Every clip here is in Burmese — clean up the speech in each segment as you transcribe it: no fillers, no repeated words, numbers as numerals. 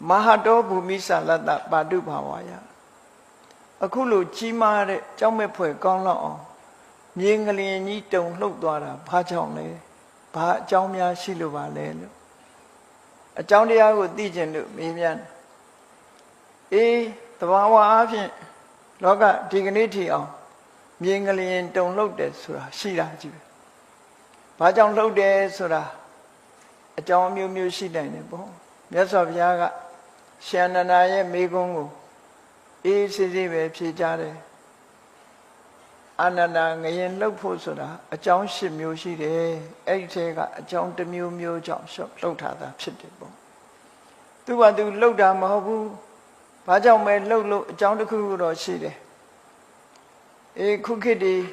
Mahato Bhumisa Lata Badu Bhavaya. Akulu Chima de Jomepe Gonglao. Yingli ni don't look dora, Pachongle, Pa Jomia Shiluva Lelo. A Jondia would digen look, Mian. The Wawa Afi Loga dignity on Yingli don't look there, Sura, Shira. Pajong look there, Sura. A Jom Mu Shida in the bone. Yes of Yaga, Shananaye Megongo. City Pijare. Anana ngayon look for soda, a John ship music, a John the Mew John shop, Lota, Chitable. Do I do low down Mahabu? Pajam may low John the Kuru or City. A cookie,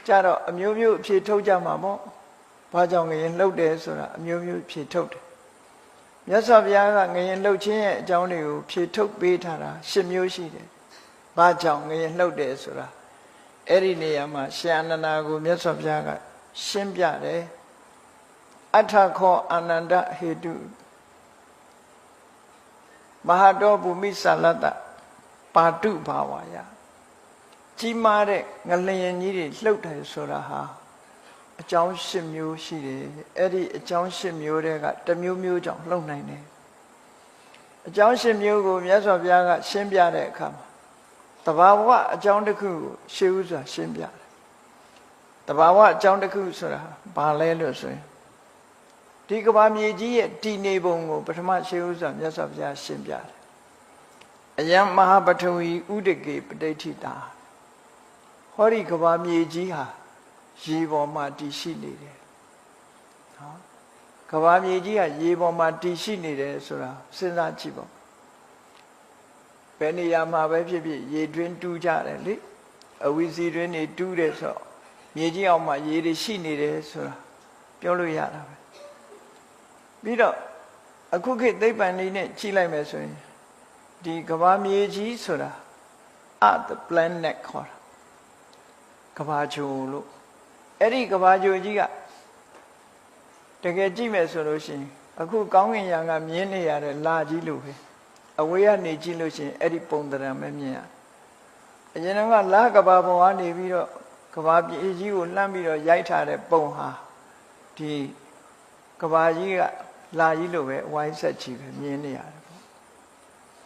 Jaro, a Mew Pitoja Mamo, Pajam ngayon low there soda, a Mew Pitot. Yes of Yaga ngayon low chin, John you Pitok Betara, ship music. Pajam ngayon low there soda. Eri niyama Shananagu Myasabyaga Shimbyade Atako Ananda Hedu Mahado Bhumisa Lata Padu Bhavaya Chimare Ngalayan Yiri Lota Soraha A John Shimu Shide Eri a John Shimu got the Mew John Long Nine A John Shimu Myasabyaga Shimbyade come. The Bawa John the Coup shoes a Shimbia. The Bawa John the Coup, sir, Balelo. Tikabami G, T. Nebongo, but much shoes and yes of their Shimbia. A young Mahabatui Udegi, Petita. Hori Kabami Jiha, Jivo Mati Shini. Kabami Jia, Jivo Mati Shini, Sura, Sina Chibo. Penny Yama baby, ye drink 2 jars, a wizzy drink 2 days or Yeji on my ye shini days or Piolo Yara. Beat up a cookie they ban in it, Chile Messoy. The Gavami Yeji soda at the plain neck core. Cavacho look. Eddie Cavajo Giga. The Gajime solution. A cook going young and yeni at a large iluhe. Away at Nijilusin, Eddie Pondra Memia. A general Lagababo Aniviro, Kababi, you, Lambiro, Yaita, Bonha, the Kabaji, La Ilu, White Sachi, Minia.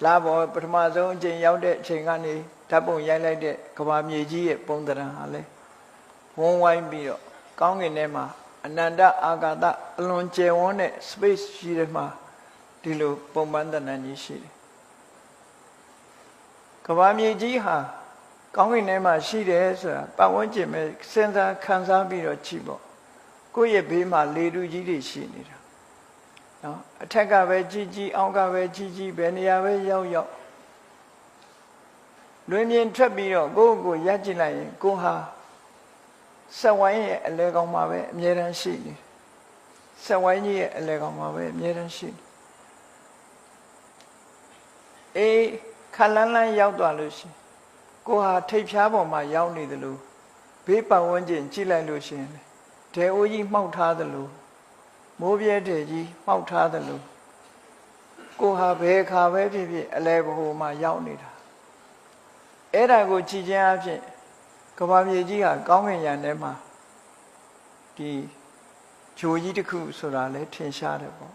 Labo, Pamazo, Jane Yaude, Chengani, Tabu Yalade, Kabami, Pondra Hale. One wine beer, Kong in Emma, Ananda Agada, Alonche one, Space Shirema, Dilu, Pombanda Nanishi. Kavami Jiha, Kong in Emma, she is, but one Jim, Senda Kansabi or Chibo. Go ye be my little Gidi she. No, attack away Gigi, Onga Gigi, Beniawe Yo Yo. Lumian Trabio, go Yajilai, go ha. Sawai, a leg on my way, Miran she. Sawai, a leg on my way, Miran she. A Kalana Yaudalushi. Go ha tape chabo my yauni the loo. Paper one jin Chile Lucian. Te oyi Mouta the loo. Movia deji, Mouta the loo. Go ha be carve a level my yaunida. Era go Chijan, Kabaji, Gong and Emma. The Joyi the Coup Sorale, Tin Shadabo.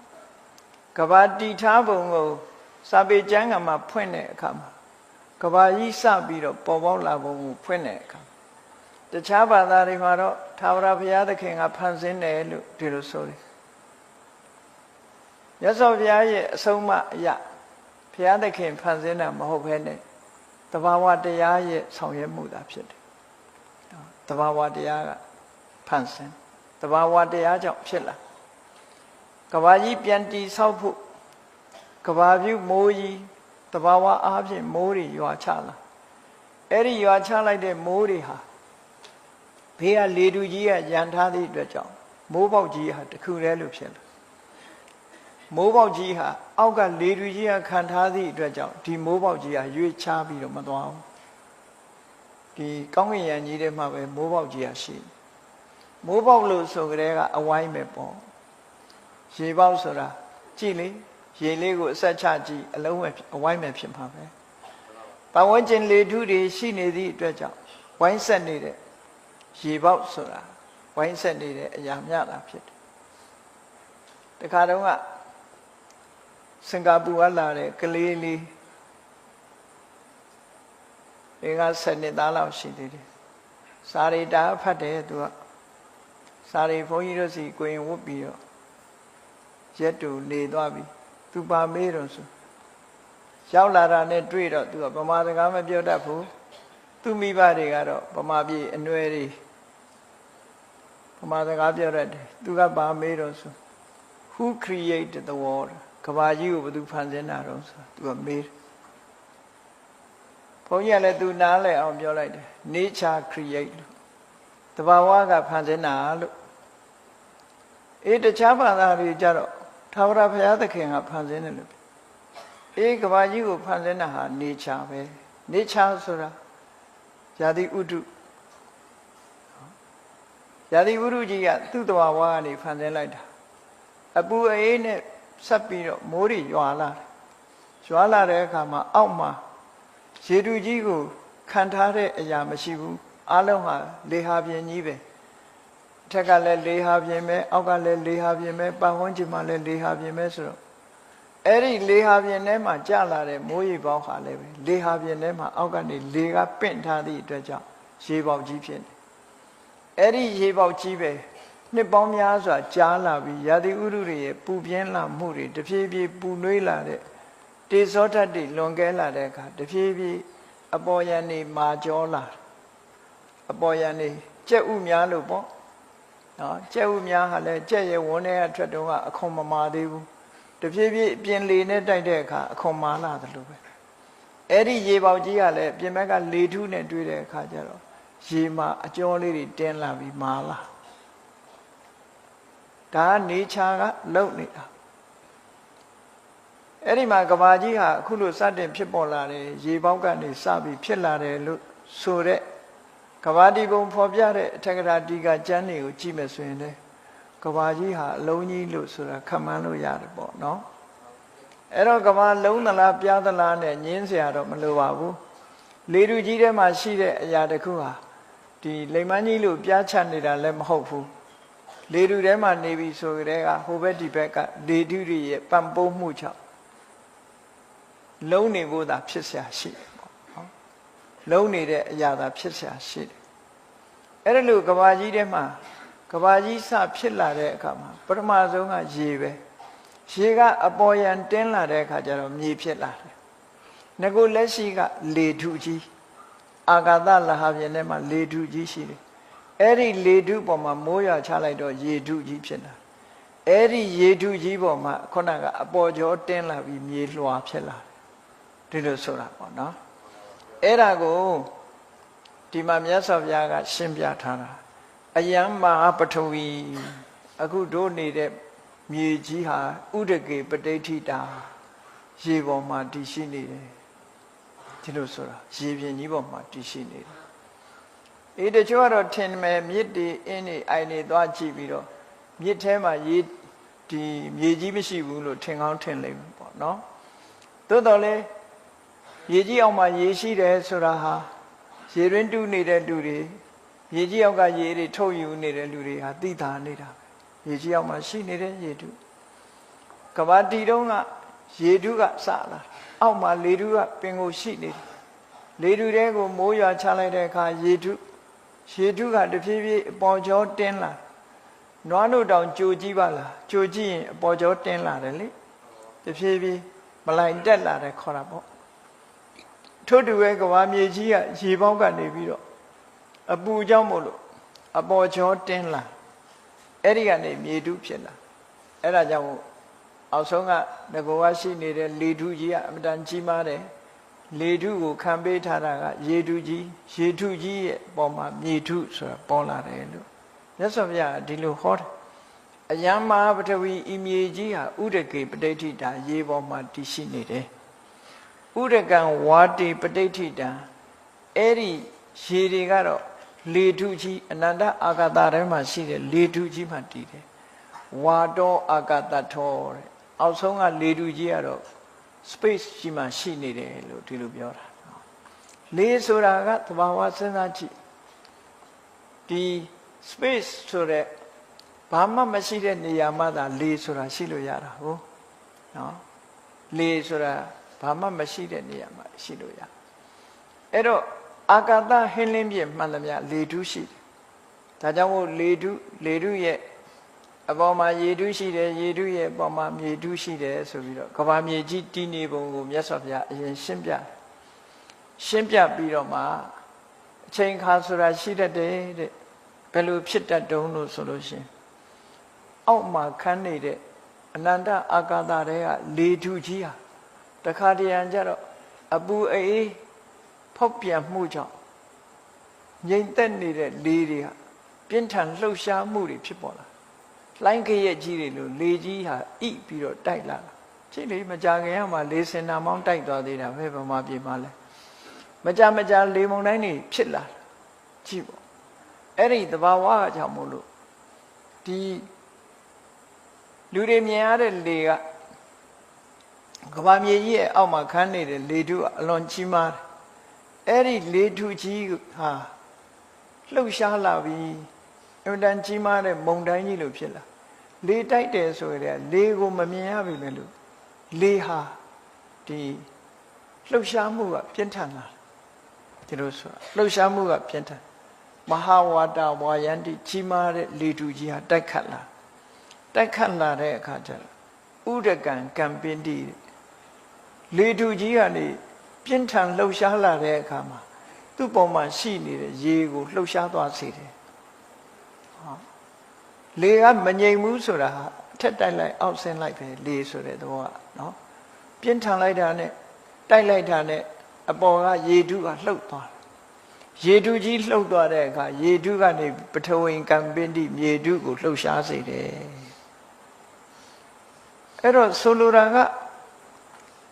Kabadi Tabo. Sabe Jangama Puene come. Kabayi Sabiro, Bobo Labo Puene come. The Chaba Larivaro, Tavra Piada King upon Zine Dirosori. Yes, of Yaye, Soma Ya. Piada King Panzina Mahopene. The Vawa de Yaye, Soya Muda Pit. The Vawa de Yaga Pansen. The Vawa de Yaja Chilla. Kabayi Pianti Saupu. Kababu Moyi, the Bawa Abji Mori, you are chala. Eri, you are chala de Mori ha. Pia Lidu Gia Yantadi Dwajong. Mobile Gia, the Kurelu Shell. Mobile Gia, Auga Lidu Gia Kantadi Dwajong, the Mobile Gia, you chabi of Madwao. The Kongi and Yidema Mobile Gia she. Mobile Luso Grega, a wine maple. She Bausora, Chile. ရေလေးကိုအဆက်ချကြည့်အလုံးအဝိုင်းမဲ့ဖြစ်မှာပဲပတ်ဝန်းကျင်လေထုတွေရှိနေသည့်အတွက်ကြောင့်ဝိုင်းဆက်နေတဲ့ရေပေါက်ဆိုတာဝိုင်းဆက်နေတဲ့အရာမျှတာဖြစ်တယ်တခါတုန်းကစင်ကာပူကလာတဲ့ကလေးလေး10 နှစ်သားလောက်ရှိသေးတယ်စာရီတာဖတ်တယ်သူကစာရီဘုန်းကြီးတို့စီကိုရင်ဝတ်ပြီးတော့ရက်တူနေသွားပြီသူပါမေးတော့ဆိုရောက်လာတာနဲ့တွေ့တော့သူကဗမာစကားမပြောတတ်ဘူးသူမိဘတွေကတော့ဗမာပြည်အနွယ်တွေဗမာစကားပြောတတ်တယ်သူကပါမေးတော့ဆို Who created the world ကဘာကြီးကိုဘယ်သူဖန်ဆင်းတာတော့ဆိုသူကမေးဘုန်းကြီးကလည်းသူနားလည်အောင်ပြောလိုက်တယ် Nature create လို့တဘာဝကဖန်ဆင်းတာလို့တခြားဘာသာတွေကြတော့ထာဝရဘုရားသခင်ကဖန်ဆင်းတယ်လို့ကဘာကြီးကိုဖန်ဆင်းတာဟာ nature ပဲ nature ဆိုတာဇာတိဥဒုဇာတိဥဒုကြီးကသူ့တဘာဝကနေဖန်ဆင်းလိုက်တာအပူအေးနဲ့ဆက်ပြီးတော့မိုးတွေရွာလာတယ်ရွာလာတဲ့အခါမှာအောက်မှာရေတူကြီးကိုခံထားတဲ့အရာမရှိဘူးအလုံးဟာလေဟာပြင်ကြီးပဲအထက်ကလည်းလေဟာပြင်ပဲအောက်ကလည်းလေဟာပြင်ပဲပတ်ဝန်းကျင်မှာလည်းလေဟာပြင်ပဲဆိုတော့အဲ့ဒီလေဟာပြင်ထဲမှာကျလာတဲ့မိုးရေပေါက်ဟာလည်းပဲလေဟာပြင်ထဲမှာအောက်ကနေလေကပင့်ထားသည့်အတွက်ကြောင့်ရေပေါက်ကြီးဖြစ်တယ်အဲ့ဒီရေပေါက်ကြီးပဲနှစ်ပေါင်းများစွာကြားလာပြီးရာသီဥတုတွေရဲ့ပူပြင်းလာမှုတွေတဖြည်းဖြည်းပူနွေးလာတဲ့တေဇောဓာတ်တွေလွန်ကဲလာတဲ့အခါတဖြည်းဖြည်းအပေါ်ယံနေမာကျော်လာအပေါ်ယံနေကြက်ဥများလို့ပေါ့နော်ကြက်ဥများဟာလည်းကြက်ရဲ့ဝန်းထဲကထွက်တော့အခွန်မမာသေးဘူးတဖြည်းဖြည်းပြင်လေနဲ့တိုက်တဲ့အခါအခွန်မာလာတယ်လို့ပဲအဲ့ဒီရေပေါက်ကြီးကလည်းပြင်ဘက်ကလေထုနဲ့တွေ့တဲ့အခါကျတော့ရေမှာအကျော်လေးတွေတင်းလာပြီးမာလာဒါကနေချာကလုံနေတာအဲ့ဒီမှာကဘာကြီးဟာအခုလိုစတင်ဖြစ်ပေါ်လာတယ်ရေပေါက်ကနေစပြီးဖြစ်လာတယ်လို့ဆိုတဲ့ကဘာဒီဘုံဖော်ပြတဲ့အထက်ကရာတီကကျမ်းတွေကိုကြည့်မယ်ဆိုရင်လေကဘာကြီးဟာအလုံးကြီးလို့ဆိုတာခန့်မှန်းလို့ရတယ်ပေါ့နော်အဲ့တော့ကဘာလုံးသလားပြားသလားနဲ့ညင်းเสียတော့မလိုပါဘူးလေထုကြီးထဲမှာရှိတဲ့အရာတစ်ခုဟာဒီလိမ်မန်းကြီးလို့ပြားချနေတာလည်းမဟုတ်ဘူးလေထုထဲမှာနေပြီဆိုကြတဲ့ကဟိုဘက်ဒီဘက်ကလေထုတွေရဲ့ပံ့ပိုးမှုကြောင့်လုံးနေဖို့သာဖြစ်เสียရှိတယ်ပေါ့နော်လုံးနေတဲ့အရာသာဖြစ်เสียရှိတယ်အဲ့ဒါလို့ကဘာကြီးထဲမှာကဘာကြီးစဖြစ်လာတဲ့အခါမှာပထမဆုံးကရေပဲရေကအပေါ်ယံတင်းလာတဲ့အခါကျတော့မြေဖြစ်လာတယ်ငကိုလက်ရှိကလေထုကြီးအာကာသလဟာပြင်ထဲမှာလေထုကြီးရှိတယ်အဲ့ဒီလေထုပေါ်မှာမိုးရွာချလိုက်တော့ရေထုကြီးဖြစ်လာအဲ့ဒီရေထုကြီးပေါ်မှာခုနကအပေါ်ကျော်တင်းလာပြီးမြေလွှာဖြစ်လာတယ်ဒီလိုဆိုတာပေါ့နော်အဲ့ဒါကိုဒီမှာမြတ်စွာဘုရားကရှင်းပြထားတာအယံမဟာပထဝီအခုတို့နေတဲ့မြေကြီးဟာဥဒကေပဋိဋ္ဌိတာရေပေါ်မှာတည်ရှိနေတယ်ဒီလိုဆိုတာရေပြင်ကြီးပေါ်မှာတည်ရှိနေတယ်တချို့ကတော့ထင်မယ်မြစ်တွေအင်းတွေအိုင်တွေသွားကြည့်ပြီးတော့မြစ်ထဲမှာရေဒီမြေကြီးမရှိဘူးလို့ထင်ကောင်းထင်လိမ့်မယ်ပေါ့နော်သို့တော်လည်းရေကြီးအောင်မှာရေရှိတယ်ဆိုတာဟာရေရင်းတူးနေတဲ့လူတွေရေကြီးအောက်ကရေတွေထုတ်ယူနေတဲ့လူတွေဟာသိတာနေတာပဲရေကြီးအောက်မှာရှိနေတဲ့ရေတုကဘာတီတုံးကရေတုကစလာအောက်မှာလေတုကပင်ကိုရှိနေတယ်လေတုတဲကိုမိုးရွာချလိုက်တဲ့အခါရေတုကတဖြည်းဖြည်းအပေါ်ကျော်တင်းလာနွားတို့တောင်ကြိုကြည့်ပါလားကြိုကြည့်ရင်အပေါ်ကျော်တင်းလာတယ်လေတဖြည်းဖြည်းမလိုက်တက်လာတယ်ခေါ်တာပေါ့ထို့တူပဲကဘာမြေကြီးကရေပေါက်ကနေပြီးတော့အပူကြောင့်မို့လို့အပေါ်ကျော်တင်းလာအဲ့ဒီကနေမြေထုဖြစ်လာအဲ့ဒါကြောင့်အောက်ဆုံးကငကောဝရှိနေတဲ့လေထုကြီးကအမတန်ကြီးမားတယ်လေထုကိုခံပေးထားတာကရေထုကြီးရဲ့ပေါ်မှာမြေထုဆိုတာပေါ်လာတယ်လို့မြတ်စွာဘုရားဒီလိုဟောတယ်အယံမဟာပထဝီဤမြေကြီးဟာဥဒကေပဋိဋ္ဌိတာရေပေါ်မှာတည်ရှိနေတယ်ဥဒကံဝါတိပဋိဋ္ဌိတာအဲ့ဒီရေတွေကတော့လေထုကြီးအနန္တအာကာသထဲမှာရှိတဲ့လေထုကြီးမှတည်တယ်ဝါတောအာကာသထောတဲ့ အောက်ဆုံးကလေထုကြီးကတော့ space ကြီးမှရှိနေတယ်လို့ဒီလိုပြောတာလေဆိုတာကသဘာဝစဉ်းစားကြည့်ဒီ space ဆိုတဲ့ဘာမှမရှိတဲ့နေရာမှာသာလေဆိုတာရှိလို့ရတာဟုတ်နော်လေဆိုတာဘာမှမရှိတဲ့နေရာမှာရှိလို့ရအဲ့တော့အာကာသဟင်းလင်းပြည့်မှန်သမျှလေထုရှိတယ်ဒါကြောင့်မို့လေထုရဲ့အပေါ်မှာရေထုရှိတယ်ရေထုရဲ့အပေါ်မှာမြေထုရှိတယ်ဆိုပြီးတော့ကဘာမြေကြီးတည်နေပုံကိုမြတ်စွာဘုရားအရင်ရှင်းပြပြီးတော့မှအချိန်ခါဆိုတာရှိတတ်တယ်တဲ့ဘယ်လိုဖြစ်တတ်တုံးလို့ဆိုလို့ရှိရင်အောက်မှာခန်းနေတဲ့အနန္တအာကာသတွေကလေထုကြီးဟာတခါတရံကျတော့အပူအေးဖောက်ပြန်မှုကြောင့်ငြိမ်သက်နေတဲ့လေတွေကပြင်းထန်လှုပ်ရှားမှုတွေဖြစ်ပေါ်လာလှိုင်းခရက်ကြီးတွေလို့လေကြီးဟာဣပြီးတော့တိုက်လာတာကြည့်လေမကြခင်ကမှလေစင်နာမောင်းတိုက်သွားသေးတာပဲဗမာပြည်မှာလဲမကြလေမုန်တိုင်းတွေဖြစ်လာကြည့်ပေါ့အဲ့ဒီသဘာဝအကြောင်းမို့လို့ဒီလူတွေမြင်ရတဲ့လေကကဘာမြေကြီးရဲ့အောက်မှာခန်းနေတဲ့လေထုအလွန်ကြီးမားတယ်အဲ့ဒီလေထုကြီးဟာလှုပ်ရှားလာပြီးအမှန်တန်ကြီးမားတဲ့မုန်တိုင်းကြီးလို့ဖြစ်လာလေတိုက်တယ်ဆိုရတဲ့လေကိုမမြင်ရပြီလေလို့လေဟာဒီလှုပ်ရှားမှုကပြင်းထန်လာဒီလိုဆိုလှုပ်ရှားမှုကပြင်းထန်မဟာဝါဒဝါယန္တိကြီးမားတဲ့လေထုကြီးဟာတိုက်ခတ်လာတဲ့အခါကျတော့ဥဒကံကံပင်တိလေထုကြီးကနေပြင်းထန်လှုပ်ရှားလာတဲ့အခါမှာသူ့ပေါ်မှာရှိနေတဲ့ရေကိုလှုပ်ရှားသွားစေတယ်လေကမငြိမ်ဘူးဆိုတာဟာအထက်တိုက်လိုက်အောက်ဆင်းလိုက်ပဲလေဆိုတဲ့သဘောကနော်ပြင်းထန်လိုက်တာနဲ့တိုက်လိုက်တာနဲ့အပေါ်ကရေထုကလှုပ်သွားတယ်ရေထုကြီးလှုပ်သွားတဲ့အခါရေထုကနေပထဝီကံပင်တိမြေထုကိုလှုပ်ရှားစေတယ်အဲ့တော့ဆိုလိုတာက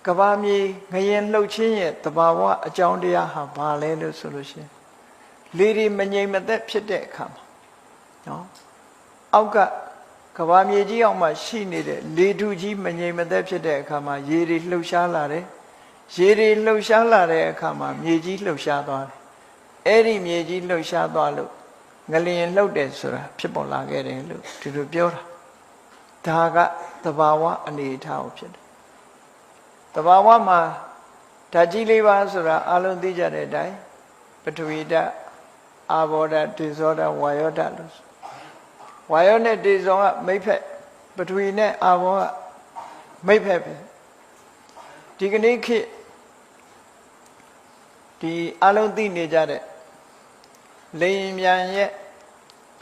ကဘာမြေငရင်လှုပ်ခြင်းရဲ့တဘာဝအကြောင်းတရားဟာဘာလဲလို့ဆိုလို့ရှိရင်လေတွေမငြိမ်မသက်ဖြစ်တဲ့အခါမှာနော်အောက်ကကဘာမြေကြီးအောက်မှာရှိနေတဲ့လေထုကြီးမငြိမ်မသက်ဖြစ်တဲ့အခါမှာရေတွေလှုပ်ရှားလာတယ်ရေတွေလှုပ်ရှားလာတဲ့အခါမှာမြေကြီးလှုပ်ရှားသွားတယ်အဲ့ဒီမြေကြီးလှုပ်ရှားသွားလို့ငလျင်လှုပ်တယ်ဆိုတာဖြစ်ပေါ်လာခဲ့တယ်လို့ဒီလိုပြောတာဒါကသဘာဝအနေအထားကိုဖြစ်တယ်သဘာဝမှာဓာတ်ကြီး၄ပါးဆိုတာအလုံးသိကြတဲ့အတိုင်းပထဝီဓာတ်အာဘောဓာတ်တေဇောဓာတ်ဝါယောဓာတ်လို့ဝါယောနဲ့တေဇောကမိတ်ဖက်ပထဝီနဲ့အာဘောကမိတ်ဖက်ပဲဒီကနေ့ခေတ်ဒီအလုံးသိနေကြတဲ့လေရင်ပြန်ရဲ့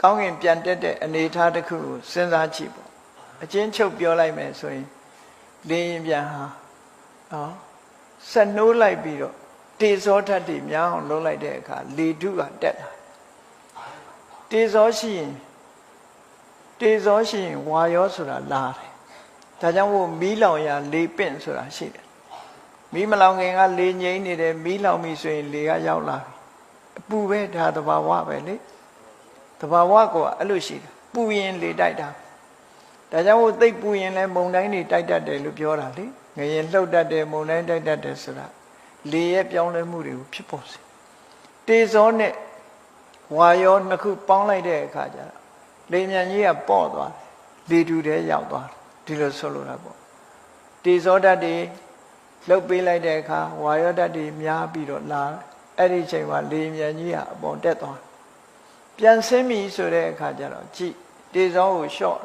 ကောင်းကင်ပြန်တက်တဲ့အနေအထားတစ်ခုကိုစဉ်းစားကြည့်ပေါ့အချင်းချုပ်ပြောလိုက်မယ်ဆိုရင်လေရင်ပြန်ဟာဆက်နှိုးလိုက်ပြီးတော့တေဇောဓာတ်တွေများအောင်လုပ်လိုက်တဲ့အခါလေထုကတက်လာတေဇောရှိရင်ဝါယောဆိုတာလာတယ်ဒါကြောင့်မို့မီးလောင်ရာလေပင့်ဆိုတာရှိတယ်မီးမလောင်ခင်ကလေငြိမ်းနေတယ်မီးလောင်ပြီဆိုရင်လေကရောက်လာပြီအပူပဲဒါသဘာဝပဲလေသဘာဝကအဲ့လိုရှိတယ်ပူရင်လေတိုက်တာဒါကြောင့်မို့သိပ်ပူရင်လည်းမုန်တိုင်းတွေတိုက်တတ်တယ်လို့ပြောတာလေငရင်လှုပ်တတ်တယ်မုန်တိုင်းတိုက်တတ်တယ်ဆိုတာလေရဲ့ပြောင်းလဲမှုတွေကိုဖြစ်ပေါ်စေတေဇောနဲ့ဝါယောနှစ်ခုပေါင်းလိုက်တဲ့အခါကျတော့လေမြန်ကြီးကပေါ့သွားတယ်လေတူတဲ့ရောက်သွားတယ်ဒီလိုဆိုလိုတာပေါ့တေဇောဓာတ်တွေလှုပ်ပေးလိုက်တဲ့အခါဝါယောဓာတ်တွေများပြီးတော့လာအဲ့ဒီအချိန်မှာလေမြန်ကြီးကအပေါ်တက်သွားပြန်ဆင်းပြီဆိုတဲ့အခါကျတော့ကြည့်တေဇောကိုလျှော့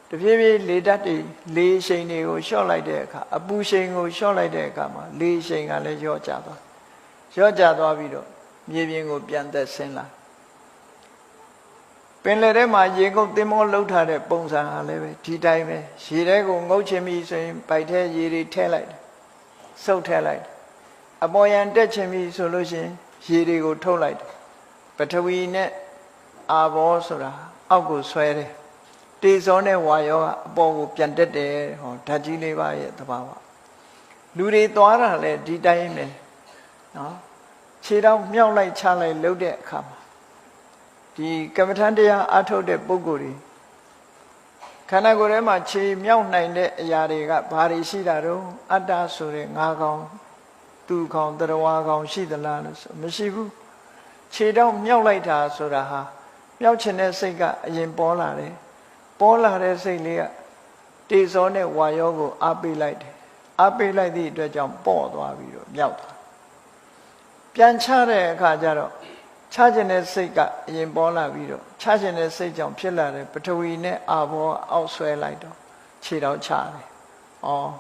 တဖြည်းဖြည်းလေဓာတ်တွေလေရှိန်တွေကိုလျှော့လိုက်တဲ့အခါအပူရှိန်ကိုလျှော့လိုက်တဲ့အခါမှာလေရှိန်ကလည်းလျော့ကျသွားပြီးတော့မြေပြင်ကိုပြန်သက်ဆင်းလာပင်လယ်ထဲမှာရေငုပ်သင်္ဘောလှုပ်ထားတဲ့ပုံစံဟာလည်းပဲဒီတိုင်းပဲရေထဲကိုငုပ်ချင်ပြီဆိုရင်ဗိုက်ထဲရေတွေထည့်လိုက်တယ်စုပ်ထည့်လိုက်တယ်အပေါ်ယံတက်ချင်ပြီဆိုလို့ရှိရင်ရေတွေကိုထုတ်လိုက်တယ်ပထဝီနဲ့အာဘောဆိုတာအောက်ကိုဆွဲတယ်တေဇောနဲ့ဝါယောကအပေါ်ကိုပြန်တက်တယ်ဟောဓာတ်ကြီးလေးပါရဲ့သဘာဝလူတွေသွားတာလဲဒီတိုင်းပဲနော်ခြေထောက်မြောက်လိုက်ချလိုက်လှုပ်တဲ့အခါမှာဒီကမ္မထန်တရားအထုတ်တဲ့ပုဂ္ဂိုလ်တွေ ခန္ဓာကိုယ်ထဲမှာခြေမြောက်နိုင်တဲ့အရာတွေကဘာတွေရှိတာတော့အတ္တဆိုတဲ့ငါးကောင်သူကောင်တရဝါကောင်ရှိသလားလို့ဆိုမရှိဘူးခြေတော့မြောက်လိုက်တာဆိုတာဟာမြောက်ချင်တဲ့စိတ်ကအရင်ပေါ်လာတယ်ပေါ်လာတဲ့စိတ်လေးကတေဇောနဲ့ဝါယောကိုအားပေးလိုက်တယ်အားပေးလိုက်သည့်အတွက်ကြောင့်ပေါ့သွားပြီးတော့မြောက်သွားပြန်ချတဲ့အခါကျတော့ချခြင်းတဲ့စိတ်ကအရင်ပေါ်လာပြီးတော့ချခြင်းတဲ့စိတ်ကြောင့်ဖြစ်လာတဲ့ပထဝီနဲ့အာဘောအောက်ဆွဲလိုက်တော့ခြေတော့ချတယ်။အော်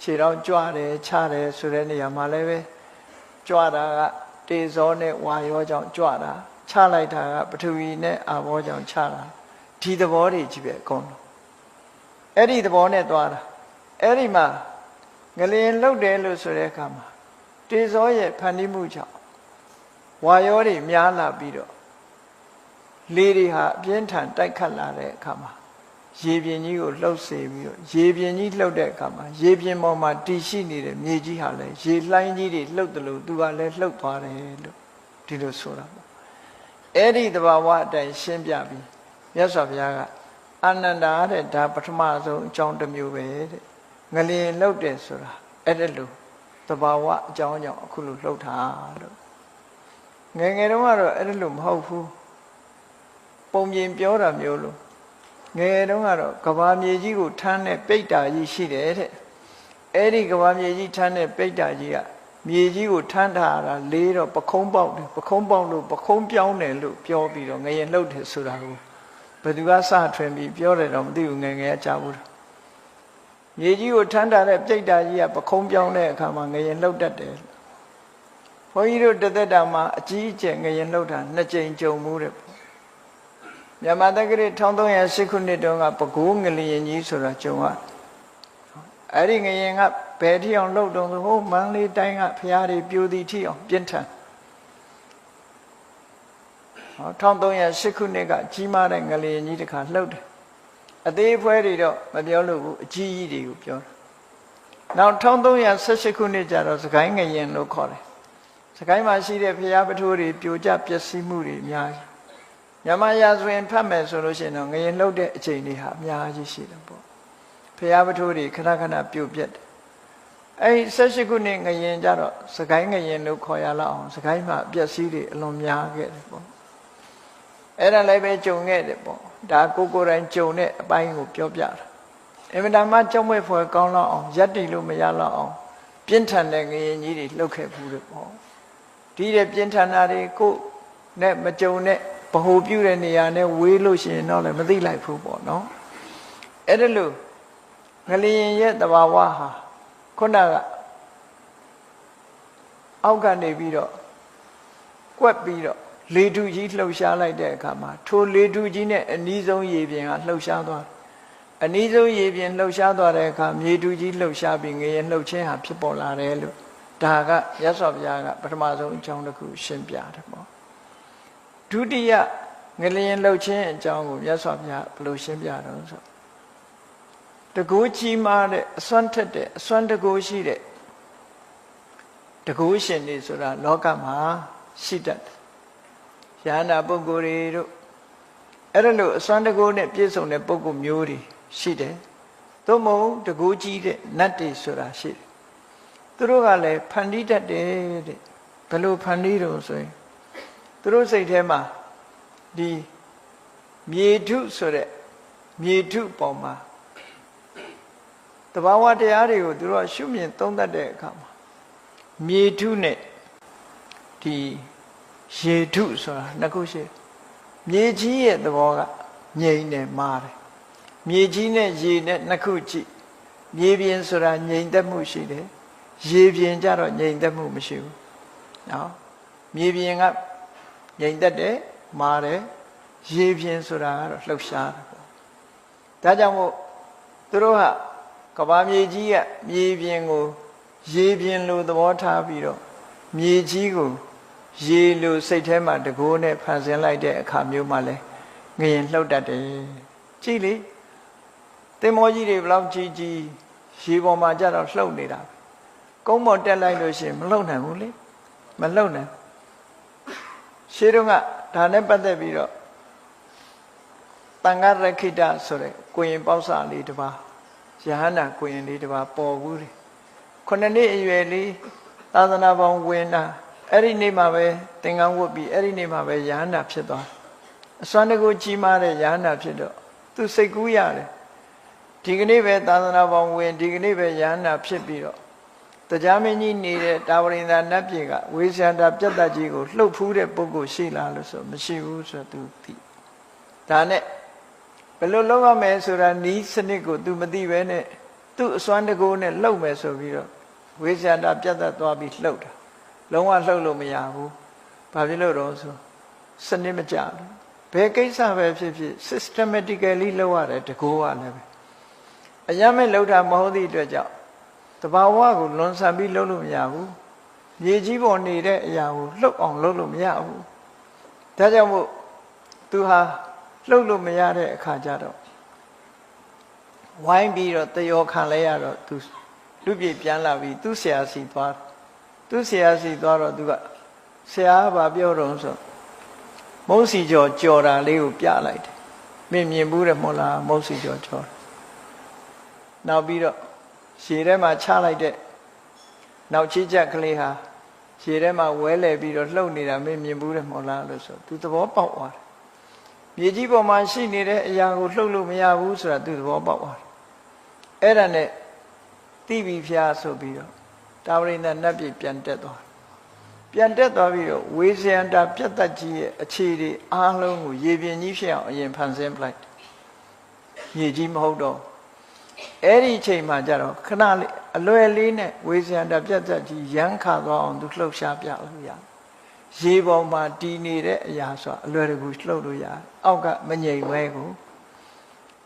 ခြေတော့ကြွတယ်ချတယ်ဆိုတဲ့နေရာမှာလည်းပဲကြွတာကတေဇောနဲ့ဝါယောကြောင့်ကြွတာချလိုက်တာကပထဝီနဲ့အာဘောကြောင့်ချတာဒီသဘောတွေကြီးပဲအကုန်လုံးအဲ့ဒီသဘောနဲ့သွားတာအဲ့ဒီမှာငလျင်လှုပ်တယ်လို့ဆိုတဲ့အခါမှာတေဇောရဲ့ဖန်တီးမှုကြောင့်ဝါယောတွေများလာပြီးတော့လေတွေဟာအပြင်းထန်တိုက်ခတ်လာတဲ့အခါမှာရေပြင်ကြီးကိုလှုပ်စေပြီးတော့ရေပြင်ကြီးလှုပ်တဲ့အခါမှာရေပြင်ပေါ်မှာတည်ရှိနေတဲ့မြေကြီးဟာလည်းရေလှိုင်းကြီးတွေလှုပ်တယ်လို့သူကလည်းလှုပ်သွားတယ်လို့ဒီလိုဆိုတာပေါ့အဲ့ဒီသဘာဝအတိုင်းရှင်းပြပြီးမြတ်စွာဘုရားကအာနန္ဒာတဲ့ဒါပထမဆုံးအကြောင်းတစ်မျိုးပဲတဲ့ငလျင်လှုပ်တယ်ဆိုတာအဲ့ဒါလို့သဘာဝအကြောင်းကြောင့်အခုလိုလှုပ်တာလို့ငယ်ငယ်တုန်းကတော့အဲ့ဒါလို့မဟုတ်ဘူးပုံပြင်ပြောတာမျိုးလို့ငယ်တုန်းကတော့ကဘာမြေကြီးကိုထမ်းတဲ့ပိတ်တာကြီးရှိတယ်တဲ့အဲ့ဒီကဘာမြေကြီးထမ်းတဲ့ပိတ်တာကြီးကမြေကြီးကိုထမ်းထားတာလေးတော့ပခုံးပေါက်တယ်ပခုံးပေါက်လို့ပခုံးပြောင်းတယ်လို့ပြောပြီးတော့ငရင်လှုပ်တယ်ဆိုတာကိုဘယ်သူကစထွင်ပြီးပြောတယ်တော့မသိဘူးငယ်ငယ်ကကြားဘူးမြေကြီးကိုထမ်းထားတဲ့ပိတ်တာကြီးကပခုံးပြောင်းတဲ့အခါမှာငရင်လှုပ်တတ်တယ်ဘုန်းကြီးတို့တသက်တာမှာအကြီးအကျယ်ငရင်လှုပ်တာ2ကြိမ်ကြုံမှုတဲ့မြန်မာတက္ကရာ1308ခုနှစ်တုန်းကပဲခူးငလျင်ကြီးဆိုတာကြုံရအဲ့ဒီငရင်ကဘယ်ထိအောင်လှုပ်တုံးဆိုဟိုမန္တလေးတိုင်းကဖျားတွေပြိုသည်ထိအောင်ပြင်းထန်1308ခုနှစ်ကကြီးမားတဲ့ငလျင်ကြီးတစ်ခါလှုပ်တယ်အသေးဖွဲတွေတော့မပြောလို့ဘူးအကြီးကြီးတွေကိုပြောတာနောက်1318ခုနှစ်ကျတော့စကိုင်းငရင်လို့ခေါ်တယ်စကိုင်းမှာရှိတဲ့ဖျားပထိုးတွေပြိုကျပျက်စီးမှုတွေအများကြီးမြန်မာရာဇဝင်ဖတ်မယ်ဆိုလို့ရှိရင်တော့ငရင်လှုပ်တဲ့အချိန်တွေဟာအများကြီးရှိတယ်ပေါ့ဖျားပထိုးတွေခဏခဏပြိုပြက်တယ်အဲ့18ခုနှစ်ငရင်ကြတော့စကိုင်းငရင်လို့ခေါ်ရလောက်အောင်စကိုင်းမှာပျက်စီးတွေအလွန်များခဲ့တယ်ပေါ့အဲ့ဒါလည်းပဲကြုံခဲ့တယ်ပေါ့ဒါကိုယ်တိုင်ကြုံတဲ့အပိုင်းကိုပြောပြတာအင်မတန်မှကြောက်မွေ့ဖွယ်ကောင်းလောက်အောင်ရက်တီလို့မရလောက်အောင်ပြင်းထန်တဲ့ငရင်ကြီးတွေလှုပ်ခဲ့ဘူးတယ်ပေါ့ဒီတဲ့ပြင်းထန်တာတွေကိုနဲ့မကြုံတဲ့ဗဟိုပြုတဲ့နေရာနဲ့ဝေးလို့ရှိရင်တော့လည်းမသိလိုက်ဘူးပေါ့နော်အဲ့ဒါလို့ငလျင်ရဲ့တဘာဝဟာခုနကအောက်ကနေပြီးတော့ကွက်ပြီးတော့လေထုကြီးလှုပ်ရှားလိုက်တဲ့အခါမှာထိုလေထုကြီးနဲ့အနီးဆုံးရေပြင်ကလှုပ်ရှားသွားအနီးဆုံးရေပြင်လှုပ်ရှားသွားတဲ့အခါမြေထုကြီးလှုပ်ရှားပြီးငရင်လှုပ်ခြင်းဟာဖြစ်ပေါ်လာတယ်လို့ဒါကရသော်ဘုရားကပထမဆုံးအကြောင်းတစ်ခုရှင်းပြတယ်ပေါ့ဒုတိယငလျင်လှုပ်ခြင်းအကြောင်းကိုမြတ်စွာဘုရားဘယ်လိုရှင်းပြတော့ဆိုတကူကြီးမားတဲ့အစွမ်းထက်တဲ့အစွမ်းတကူရှိတဲ့တကူရှင်တွေဆိုတာလောကမှာရှိတတ်တယ်။ယန္တာပုဂ္ဂိုလ်တွေတို့အဲ့ဒါလို့အစွမ်းတကူနဲ့ပြည့်စုံတဲ့ပုဂ္ဂိုလ်မျိုးတွေရှိတယ်။သို့မဟုတ်တကူကြီးတဲ့နတ်တွေဆိုတာရှိတယ်။သူတို့ကလည်းဖန်တီးတတ်တယ်တဲ့။ဘယ်လိုဖန်တီးတော့ဆိုရင်သူတို့စိတ်ထဲမှာဒီမြေထုဆိုတဲ့မြေထုပေါ်မှာတဘာဝတရားတွေကိုသူတို့ကရှုမြင်သုံးသပ်တဲ့အခါမှာမြေထုနဲ့ဒီရေထုဆိုတာနှစ်ခုရှိမြေကြီးရဲ့သဘောကငြိမ်တယ်မာတယ်မြေကြီးနဲ့ရေနဲ့နှစ်ခုကြည့်မြေပြင်ဆိုတာငြိမ်သက်မှုရှိတယ်ရေပြင်ကြတော့ငြိမ်သက်မှုမရှိဘူးနော်မြေပြင်ကငြိမ်သက်တယ်မာတယ်ရေပြင်ဆိုတာကတော့လှုပ်ရှားတယ်ပေါ့ဒါကြောင့်မို့သူတို့ကကဘာမြေကြီးကမြေပြင်ကိုရေပြင်လိုသဘောထားပြီးတော့မြေကြီးကိုရေလိုစိတ်ထဲမှာတကိုးနဲ့ဖန်ဆင်းလိုက်တဲ့အခါမျိုးမှလဲငရင်လှုပ်တတ်တယ်ကြည့်လေသင်္ဘောကြီးတွေဘလောက်ကြီးကြီးရေပေါ်မှာကြတော့လှုပ်နေတာကုန်းပေါ်တက်လိုက်လို့ရှိရင်မလှုပ်နိုင်ဘူးလေမလှုပ်နိုင်ရှင်းတော့ကဒါနဲ့ပတ်သက်ပြီးတော့ တန်ဃရခိတဆိုတဲ့ကိုရင်ပေါက်စာလေးတစ်ပါးယဟန္တာကိုရင်လေးတစ်ပါးပေါ်ဘူးတယ်ခုနှစ်နှစ်အရွယ်လေးသာသနာပေါင်းဝင်တာအဲ့ဒီနေ့မှာပဲသင်္ကန်းဝတ်ပြီးအဲ့ဒီနေ့မှာပဲယဟန္တာဖြစ်သွားအစွမ်းတကူကြီးမားတဲ့ယဟန္တာဖြစ်တော့သူစိတ်ကူးရတယ်ဒီကနေ့ပဲသာသနာပေါင်းဝင်ဒီကနေ့ပဲယဟန္တာဖြစ်ပြီးတော့တရားမင်းကြီးနေတဲ့တာဝရိန္ဒာနတ်ပြည်ကဝေဇန္တာပြတ်တတ်ကြီးကိုလှုပ်ဖူးတဲ့ပုဂ္ဂိုလ်ရှိလားလို့ဆိုမရှိဘူးဆိုတော့သူသိဒါနဲ့ဘယ်လိုလုပ်ရမလဲဆိုတာနီးစနစ်ကို तू မသိပဲနဲ့သူ့အစွမ်းတကူနဲ့လှုပ်မယ်ဆိုပြီးတော့ဝေဇန္တာပြတ်တတ်သွားပြီးလှုပ်တာလုံးဝလှုပ်လို့မရဘူးဘာဖြစ်လို့တော့ဆိုစနစ်မကျဘူးဘယ်ကိစ္စပဲဖြစ်ဖြစ် systematically လုပ်ရတယ်တကူကလည်းပဲအရမဲ့လှုပ်တာမဟုတ်သည့်အတွက်ကြောင့်တဘာဝကိုလွန်ဆန်ပြီးလှုပ်လို့မရဘူးမြေကြီးပေါ်နေတဲ့အရာကိုလှုပ်အောင်လှုပ်လို့မရဘူးဒါကြောင့်မို့သူဟာလှုပ်လို့မရတဲ့အခါကျတော့ဝိုင်းပြီးတော့တယောခံလဲရတော့သူလူပြေပြန်လာပြီးသူ့ဆရာစီသွားသူ့ဆရာစီသွားတော့သူကဆရာကပြောတော့ဆိုမုံစီကျော်ကြော်တာလေးကိုပြလိုက်တယ်မင်းမြင်ဘူးတယ်မဟုတ်လားမုံစီကျော်ကြော်နောက်ပြီးတော့ရေထဲမှာချလိုက်တဲ့နောက်ချီချက်ကလေးဟာရေထဲမှာဝဲလဲပြီးတော့လှုပ်နေတာမင်းမြင်ဘူးတယ်မဟုတ်လားလို့ဆိုသူသဘောပေါက်သွားတယ်မြေကြီးပေါ်မှာရှိနေတဲ့အရာကိုလှုပ်လို့မရဘူးဆိုတာသူသဘောပေါက်သွားတယ်အဲ့ဒါနဲ့တိပိဖျားဆိုပြီးတော့တာဝရိန္ဒနတ်ပြည်ပြန်တက်သွားပြန်တက်သွားပြီးတော့ဝေဇယန္တာပြတ်တတ်ကြီးရဲ့အခြေတွေအားလုံးကိုရေပြင်ကြီးဖြစ်အောင်အရင်ဖန်ဆင်းပလိုက်မြေကြီးမဟုတ်တော့အဲ့ဒီအချိန်မှာကျတော့ခဏလေးအလွယ်လေးနဲ့ဝေဇယန္တာပြတ်တတ်ကြီးရမ်းခါသွားအောင်သူလှုပ်ရှားပြလို့ရရေပေါ်မှာတည်နေတဲ့အရာဆိုတာအလွယ်တကူလှုပ်လို့ရအောက်ကမငြိမ်ဝဲကို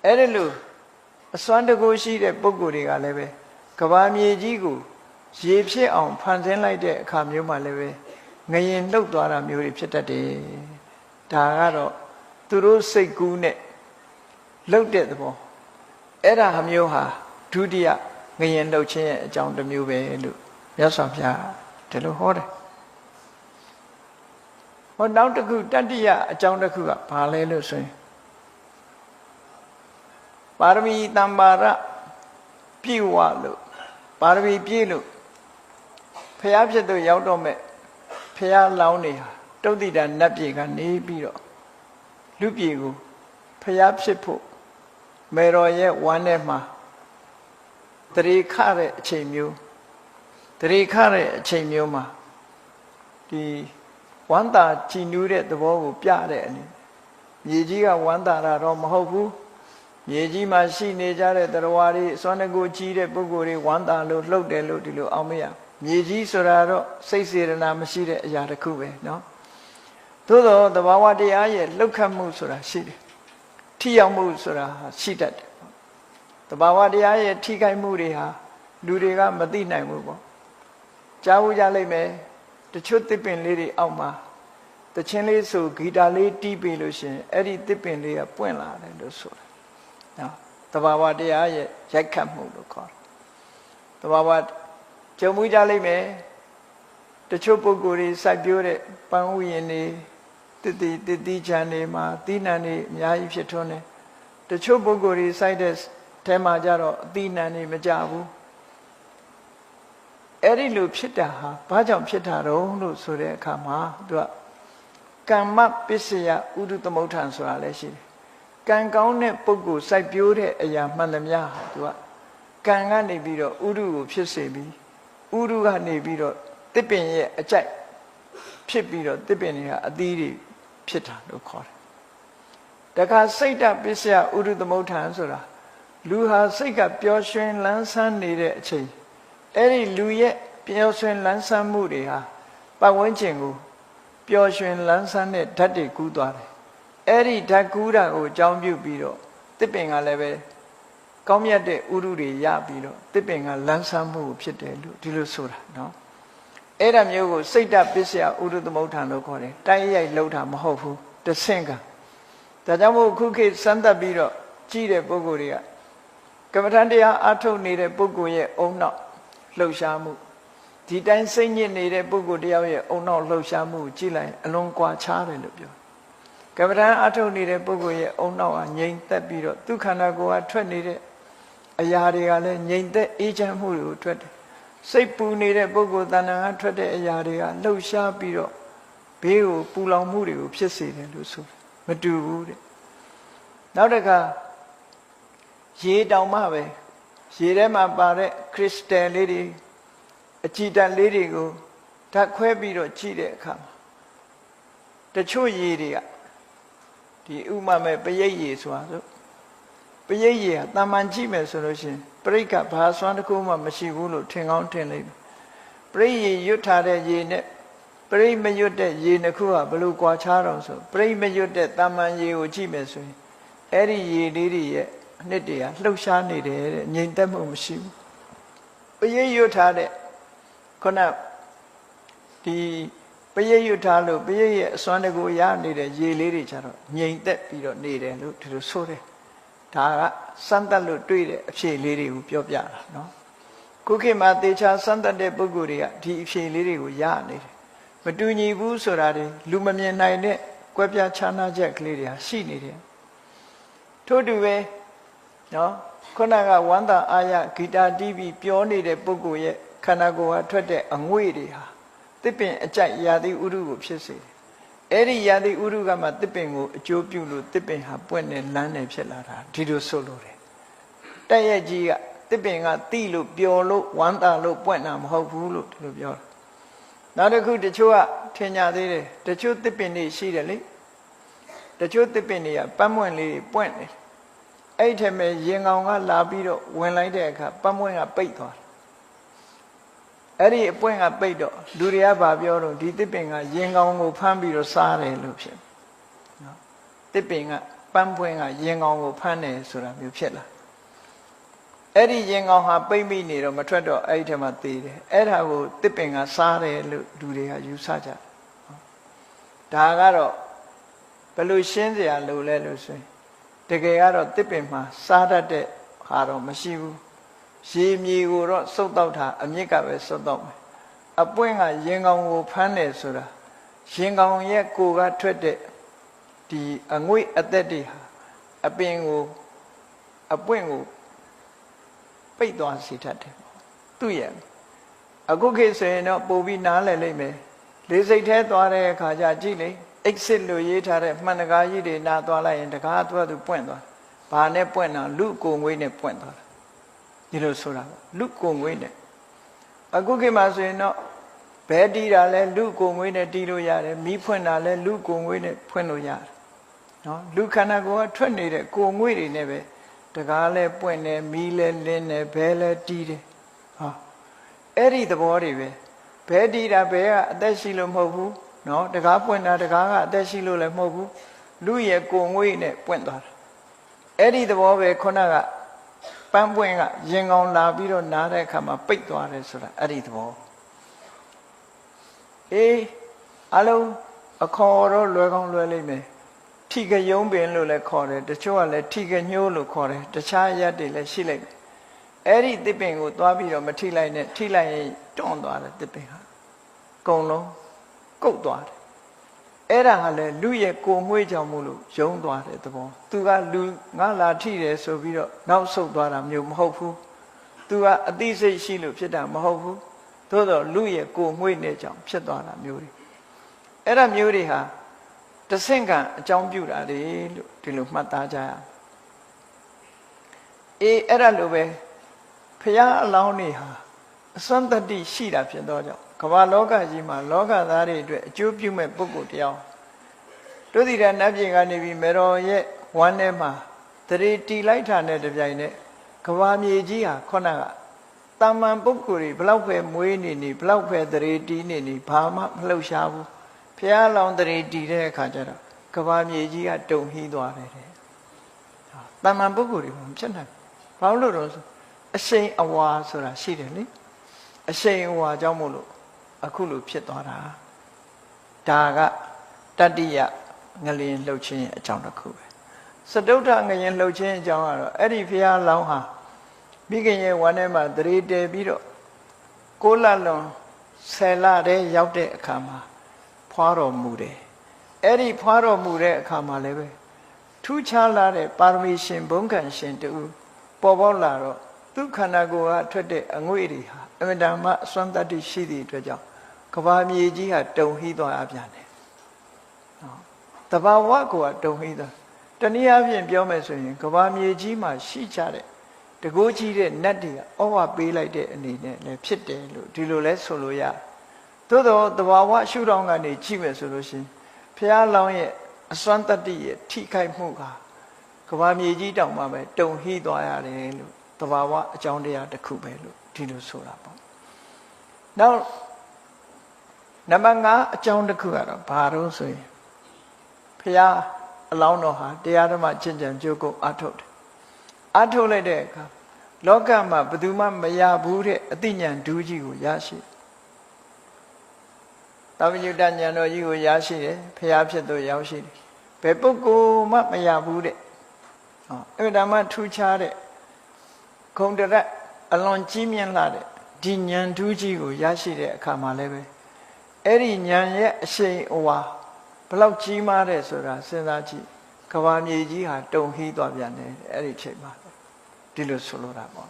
အဲ့ဒီလိုအစွမ်းတကူရှိတဲ့ပုဂ္ဂိုလ်တွေကလည်းပဲကဘာမြေကြီးကိုရေဖြစ်အောင်ဖန်ဆင်းလိုက်တဲ့အခါမျိုးမှာလည်းပဲငရင်လှုပ်သွားတာမျိုးတွေဖြစ်တတ်တယ်ဒါကတော့သူတို့စိတ်ကူးနဲ့လှုပ်တဲ့သဘောအဲ့ဒါမျိုးဟာဒုတိယငရင်လှုပ်ခြင်းရဲ့အကြောင်းတစ်မျိုးပဲလို့မြတ်စွာဘုရားဒီလိုဟောတယ်ဟောနောက်တစ်ခုတတိယအကြောင်းတစ်ခုကဘာလဲလို့ဆိုရင်ပါရမီတမ္ပါရပြည့်ဝလို့ပါရမီပြည့်လို့ဖျားဖြစ်သူရောက်တော့မဲ့ဖျားလောင်းနေဟာတုတ်တိတာနတ်ပြည်ကနေပြီးတော့လူပြည်ကိုဖျားဖြစ်ဖို့မေတော်ရဲ့ဝမ်းထဲမှာတရေခတဲ့အချိန်မျိုးတရေခတဲ့အချိန်မျိုးမှာဒီဝမ်းသာကြည်နူးတဲ့သဘောကိုပြတဲ့အနေမြေကြီးကဝမ်းသာတာတော့မဟုတ်ဘူးမြေကြီးမှာရှိနေကြတဲ့တရားဝါတွေစွမ်းတကူကြီးတဲ့ပုဂ္ဂိုလ်တွေဝမ်းသာလို့လှုပ်တယ်လို့ဒီလိုအောင်မရမြေကြီးဆိုတာတော့စိတ်စေတနာမရှိတဲ့အရာတစ်ခုပဲเนาะသို့သောသဘာဝတရားရဲ့လှုပ်ခတ်မှုဆိုတာရှိတယ်ထိရောက်မှုဆိုတာရှိတတ်တယ်သဘာဝတရားရဲ့ထိခိုက်မှုတွေဟာလူတွေကမသိနိုင်ဘူးပေါ့ကြားဘူးကြလိမ့်မယ်တချို့သစ်ပင်လေးတွေအောက်မှာတချင်းလေးဆိုဂီတာလေးတီးပြီးလို့ရှိရင်အဲ့ဒီသစ်ပင်လေးကပွင့်လာတယ်လို့ဆိုတာနော်သဘာဝတရားရဲ့ရိုက်ခတ်မှုလို့ခေါ်တယ်သဘာဝကြုံမှုကြလိမ့်မယ်တချို့ပုဂ္ဂိုလ်တွေစိုက်ပျိုးတဲ့ပန်းဥယျာဉ်တွေတတိချမ်းတွေမှာသီးနှံတွေအများကြီးဖြစ်ထွန်းတယ်တချို့ပုဂ္ဂိုလ်တွေစိုက်တဲ့ထဲမှာကြတော့အသီးနှံတွေမကြဘူးအဲ့ဒီလိုဖြစ်တာဟာဘာကြောင့်ဖြစ်တာတော့လို့ဆိုတဲ့အခါမှာသူကကမ္မပစ္စယဥဒုသမုဋ္ဌံဆိုတာလည်းရှိတယ်ကံကောင်းတဲ့ပုဂ္ဂိုလ်စိုက်ပျိုးတဲ့အရာမှန်သမျှဟာသူကကံကနေပြီးတော့ဥဒုကိုဖြစ်စေပြီးဥဒုကနေပြီးတော့တစ်ပင်ရဲ့အကြိုက်ဖြစ်ပြီးတော့တစ်ပင်တွေကအသီးတွေဖြစ်တာလို့ခေါ်တယ်တခါစိတ်တပစ္စယဥဒုသမုဋ္ဌံဆိုတာလူဟာစိတ်ကပျော်ရွှင်လန်းဆန်းနေတဲ့အချိန်အဲ့ဒီလူရဲ့ပျော်ရွှင်လန်းဆန်းမှုတွေဟာပတ်ဝန်းကျင်ကိုပျော်ရွှင်လန်းဆန်းတဲ့ဓာတ်တွေကူးသွားတယ်အဲ့ဒီဓာတ်ကူးတာကိုအကြောင်းပြုပြီးတော့တစ်ပင်ကလည်းပဲကောင်းမြတ်တဲ့ဥရုတွေရပြီးတော့တစ်ပင်ကလန်းဆန်းမှုဖြစ်တယ်လို့ဒီလိုဆိုတာနော်အဲ့ဒါမျိုးကိုစိတ်တပစ္စယဥရုသမုဋ္ဌံလို့ခေါ်တယ်တိုက်ရိုက်လှုပ်တာမဟုတ်ဘူးတဆင့်ကဒါကြောင့်မို့ခုခေတ်စမ်းသပ်ပြီးတော့ကြည့်တဲ့ပုဂ္ဂိုလ်တွေကကမ္မထန်တရားအားထုတ်နေတဲ့ပုဂ္ဂိုလ်ရဲ့အုံနောက်လှုပ်ရှားမှုဒီတိုင်းစိတ်ညစ်နေတဲ့ပုဂ္ဂိုလ်တယောက်ရဲ့အုံနောက်လှုပ်ရှားမှုကိုကြည့်လိုက်အလွန်ကွာခြားတယ်လို့ပြော ကမ္မဋ္ဌာန်းအထုတ်နေတဲ့ပုဂ္ဂိုလ်ရဲ့အုံနောက်ဟာငြိမ်သက်ပြီးတော့သူခန္ဓာကိုယ်ကထွက်နေတဲ့အရာတွေကလည်းငြိမ်သက်အေးချမ်းမှုတွေကိုထွက်တယ်စိတ်ပူနေတဲ့ပုဂ္ဂိုလ်တဏ္ဍာကထွက်တဲ့အရာတွေကလှုပ်ရှားပြီးတော့ဘေးကိုပူလောင်မှုတွေကိုဖြစ်စေတယ်လို့ဆိုမတူဘူးတဲ့နောက်တစ်ခါရေတောင်မှပဲရေထဲမှာပါတဲ့ခရစ္စတယ်လေးတွေအကြည်ဓာတ်လေးတွေကိုဓာတ်ခွဲပြီးတော့ကြည့်တဲ့အခါမှာတချို့ရေတွေကဒီဥမာမဲ့ပရိတ်ရေဆိုတာဆိုပရိတ်ရေကတာမန်ကြည့်မယ်ဆိုလို့ရှိရင်ပရိတ်ကဘာစွမ်းတစ်ခုမှမရှိဘူးလို့ထင်ကောင်းထင်လိမ့်မယ်ပရိတ်ရေရွတ်ထားတဲ့ရေနဲ့ပရိတ်မရွတ်တဲ့ရေနှစ်ခုကဘယ်လိုကွာခြားတော့ဆိုပရိတ်မရွတ်တဲ့တာမန်ရေကိုကြည့်မယ်ဆိုရင်အဲ့ဒီရေလေးတွေရဲ့အနှစ်တွေကလှုပ်ရှားနေတယ်တဲ့ငြိမ်သက်မှုမရှိဘူးပရိတ်ရွတ်ထားတဲ့ခုနဒီပရိတ်ရွတ်ထားလို့ပရိတ်ရဲ့အစွမ်းတကူရနေတဲ့ရေလေးတွေကြတော့ငြိမ်သက်ပြီးတော့နေတယ်လို့ဒီလိုဆိုတယ်ဒါကစမ်းသပ်လို့တွေ့တဲ့အဖြေလေးတွေကိုပြောပြတာနော်ခုခေတ်မှာသေချာစမ်းသပ်တဲ့ပုဂ္ဂိုလ်တွေကဒီအဖြေလေးတွေကိုရနေတယ်မတူညီဘူးဆိုတာတွေလူမမြင်နိုင်တဲ့ကွဲပြားခြားနားချက်ကလေးတွေဟာရှိနေတယ်ထို့တူပဲနော်ခုနကဝန္တာအာရဂီတာတီးပြီးပြောနေတဲ့ပုဂ္ဂိုလ်ရဲ့ခန္ဓာကိုယ်ဟာထွက်တဲ့အငွေ့တွေဟာတစ်ပင်အကြိုက်ရာသီဥတုကိုဖြစ်စေတယ်အဲ့ဒီရာသီဥတုကမှတစ်ပင်ကိုအကျိုးပြုလို့တစ်ပင်ဟာပွင့်နေလန်းနေဖြစ်လာတာဒီလိုဆိုလို့တယ်တက်ရဲ့ကြီးကတစ်ပင်ကတိလို့ပျော်လို့ဝမ်းသာလို့ပွင့်တာမဟုတ်ဘူးလို့ဒီလိုပြောတာနောက်တစ်ခုတချို့ကထင်ကြသေးတယ်တချို့တစ်ပင်တွေရှိတယ်လေတချို့တစ်ပင်တွေကပတ်မွင့်လေးပွင့်တယ်အဲ့ထက်မဲ့ရင်ကောင်ကလာပြီးတော့ဝင်လိုက်တဲ့အခါပတ်မွင့်ကပိတ်သွားတယ်အဲ့ဒီအပွင့်ကပိတ်တော့လူတွေကဗာပြောတော့ဒီတစ်ပင်ကရင်ကောင်ကိုဖမ်းပြီးတော့စားတယ်လို့ဖြစ်နော်တစ်ပင်ကပန်းပွင့်ကရင်ကောင်ကိုဖမ်းတယ်ဆိုတာမျိုးဖြစ်လာအဲ့ဒီရင်ကောင်ဟာပိတ်မိနေတော့မထွက်တော့အဲ့ဒီထဲမှာသေတယ်အဲ့ဒါကိုတစ်ပင်ကစားတယ်လို့လူတွေကယူဆကြတယ်ဒါကတော့ဘယ်လိုရှင်းစရာလိုလဲလို့ဆိုရင်တကယ်ကတော့တစ်ပင်မှာစားတတ်တဲ့ဟာတော့မရှိဘူးရေမြေကိုတော့စုပ်တော့တာအမြစ်ကပဲစုပ်တော့မယ်အပွင့်ကရင်ကောင်ကိုဖမ်းတယ်ဆိုတာရင်ကောင်ရဲ့ကိုယ်ကထွက်တဲ့ဒီအငွေ့အသက်တွေဟာအပင်ကိုအပွင့်ကိုပိတ်သွားစေတတ်တယ်သူ့ရဲ့အခုခေတ်ဆိုရင်တော့ပို့ပြီးနားလည်လိမ့်မယ်လေစိတ်ထဲသွားတဲ့အခါကျကြည့်လေ exit လို့ရေးထားတဲ့မှန်တကားကြီးတွေနားသွားလိုက်ရင်တကားသူ့အတူပွင့်သွားဘာနဲ့ပွင့်တာလူကိုငွေနဲ့ပွင့်သွားတာဒီလိုဆိုတာလူကိုငွေနဲ့အခုခေတ်မှာဆိုရင်တော့ဘဲတီးတာလဲလူကိုငွေနဲ့တီးလို့ရတယ်မီးဖွင့်တာလဲလူကိုငွေနဲ့ဖွင့်လို့ရတယ်နော်လူခန္ဓာကိုယ်ကထွက်နေတဲ့ကိုငွေတွေနဲ့ပဲတကားလဲပွင့်တယ်မီးလဲလင်းတယ်ဘဲလဲတီးတယ်ဟာအဲ့ဒီသဘောတွေပဲဘဲတီးတာဘဲကအသက်ရှိလို့မဟုတ်ဘူးနော်တကားပွင့်တာတကားကအသက်ရှိလို့လည်းမဟုတ်ဘူးလူရဲ့ကိုငွေနဲ့ပွင့်သွားတာအဲ့ဒီသဘောပဲခုနကပန်းပွင့်ကရင်ကောင်လာပြီးတော့နားတဲ့အခါမှာပိတ်သွားတယ်ဆိုတာအဲ့ဒီသဘောအလုံးအခေါ်တော့လွယ်ကောင်းလွယ်လိမ့်မယ်ထိကယုံပင်လို့လည်းခေါ်တယ်တချို့ကလည်းထိကညှိုးလို့ခေါ်တယ်တခြားရက်တွေလည်းရှိလိုက်တယ်အဲ့ဒီတစ်ပင်ကိုသွားပြီးတော့မထိလိုက်နဲ့ထိလိုက်ရင်တွန့်သွားတယ်တစ်ပင်ဟာအကုန်လုံးကုတ်သွားတယ်အဲ့ဒါဟာလေလူရဲ့ကိုငွေ့ကြောင့်မို့လို့ယုံသွားတဲ့သဘောသူကလူငါလာထိတယ်ဆိုပြီးတော့နောက်ဆုတ်သွားတာမျိုးမဟုတ်ဘူးသူကအသိစိတ်ရှိလို့ဖြစ်တာမဟုတ်ဘူးသို့တော့လူရဲ့ကိုငွေ့နဲ့ကြောင့်ဖြစ်သွားတာမျိုးတွေအဲ့ဒါမျိုးတွေဟာတဆင့်ကအကြောင်းပြုတာလေလို့ဒီလိုမှတ်သားကြရအောင်အဲ့ဒါလိုပဲဖရာအလောင်းတွေဟာအစွမ်းတတ္တိရှိတာဖြစ်တော့ကြောင့်ကမ္ဘာလောကကြီးမှာလောကသားတွေအတွက်အကျိုးပြုမဲ့ပုဂ္ဂိုလ်တရားတို့ဒီရနတ်ပြည်ကနေပြီးမေတော်ရဲ့ဝမ်းထဲမှာတရေတီလိုက်တာနဲ့တပြိုင်နက်ကမ္ဘာမြေကြီးဟာခုနကတာမန်ပုဂ္ဂိုလ်တွေဘလောက်ပဲမွေးနေဘလောက်ပဲတရေတီနေဘာမှမလှုပ်ရှားဘူးဖျားလောင်တရေတီတဲ့အခါကျတော့ကမ္ဘာမြေကြီးကတုန်ဟီးသွားတယ်တာမန်ပုဂ္ဂိုလ်တွေမဖြစ်နိုင်ဘာလို့လဲဆိုအရှိန်အဝါဆိုတာရှိတယ်လေအရှိန်အဝါကြောင့်မို့လို့အခုလိုဖြစ်သွားတာဒါကတတ္တိယငလျင်လှုပ်ခြင်းအကြောင်းတစ်ခုပဲစတုထငလျင်လှုပ်ခြင်းအကြောင်းကတော့အဲ့ဒီဖျားလောင်းဟာမိခင်ရဲ့ဝမ်းထဲမှာတရေတည်ပြီးတော့6 လလွန်10 လတည်းရောက်တဲ့အခါမှာဖွာတော်မူတယ် အဲ့ဒီဖွာတော်မူတဲ့အခါမှာလည်းပဲထူးခြားလာတဲ့ပါရမီရှင်ဘုန်းခံရှင်တူပေါ်ပေါက်လာတော့သူခန္ဓာကိုယ်ကထွက်တဲ့အငွေ့တွေဟာအမြဲတမ်းအစွမ်းတတ္တိရှိသည့်အတွက်ကြောင့်ကဘာမြေကြီးဟာတုန်ဟိသွားအပြန်တယ်တဘာဝကိုကတုန်ဟိသွားတနည်းအားဖြင့်ပြောမယ်ဆိုရင်ကဘာမြေကြီးမှာရှိကြတဲ့တကိုးကြီးတဲ့နတ်တွေကဩဝပေးလိုက်တဲ့အနေနဲ့လည်းဖြစ်တယ်လို့ဒီလိုလဲဆိုလို့ရသို့တော့တဘာဝရှုထောင့်ကနေကြည့်မယ်ဆိုလို့ရှိရင်ဘုရားလောင်းရဲ့အစွမ်းတတ္တိရဲ့ထိခိုက်မှုကကဘာမြေကြီးတောင်မှပဲတုန်ဟိသွားရတယ်လို့တဘာဝအကြောင်းတရားတစ်ခုပဲလို့ဒီလိုဆိုတာပေါ့နောက်နံပါတ်5အကြောင်းတစ်ခုကတော့ဘာလို့ဆိုရင်ဘုရားအလောင်းတော်ဟာတရားဓမ္မကျင့်ကြံကြိုးကုပ်အားထုတ်တယ်အားထုတ်လိုက်တဲ့အခါလောကမှာဘယ်သူမှမရဘူးတဲ့အသိဉာဏ်ဒူးကြီးကိုရရှိသဗ္ဗညုတဉာဏ်တော်ကြီးကိုရရှိတယ်ဘုရားဖြစ်သူရောက်ရှိတယ်ဘယ်ပုဂ္ဂိုလ်မှမရဘူးတဲ့အဲ့ဒါမှထူးခြားတဲ့ဂုံတရက်အလွန်ကြီးမြင့်လာတဲ့ဒီဉာဏ်ဒူးကြီးကိုရရှိတဲ့အခါမှာလည်းပဲအဲ့ဒီဉာဏ်ရဲ့အရှိန်အဝါဘလောက်ကြီးမားတယ်ဆိုတာစဉ်းစားကြည့်ကဘာမြေကြီးဟာတုန်ဟိသွားပြန်တယ်အဲ့ဒီချိန်မှာဒီလိုဆိုလိုတာပေါ့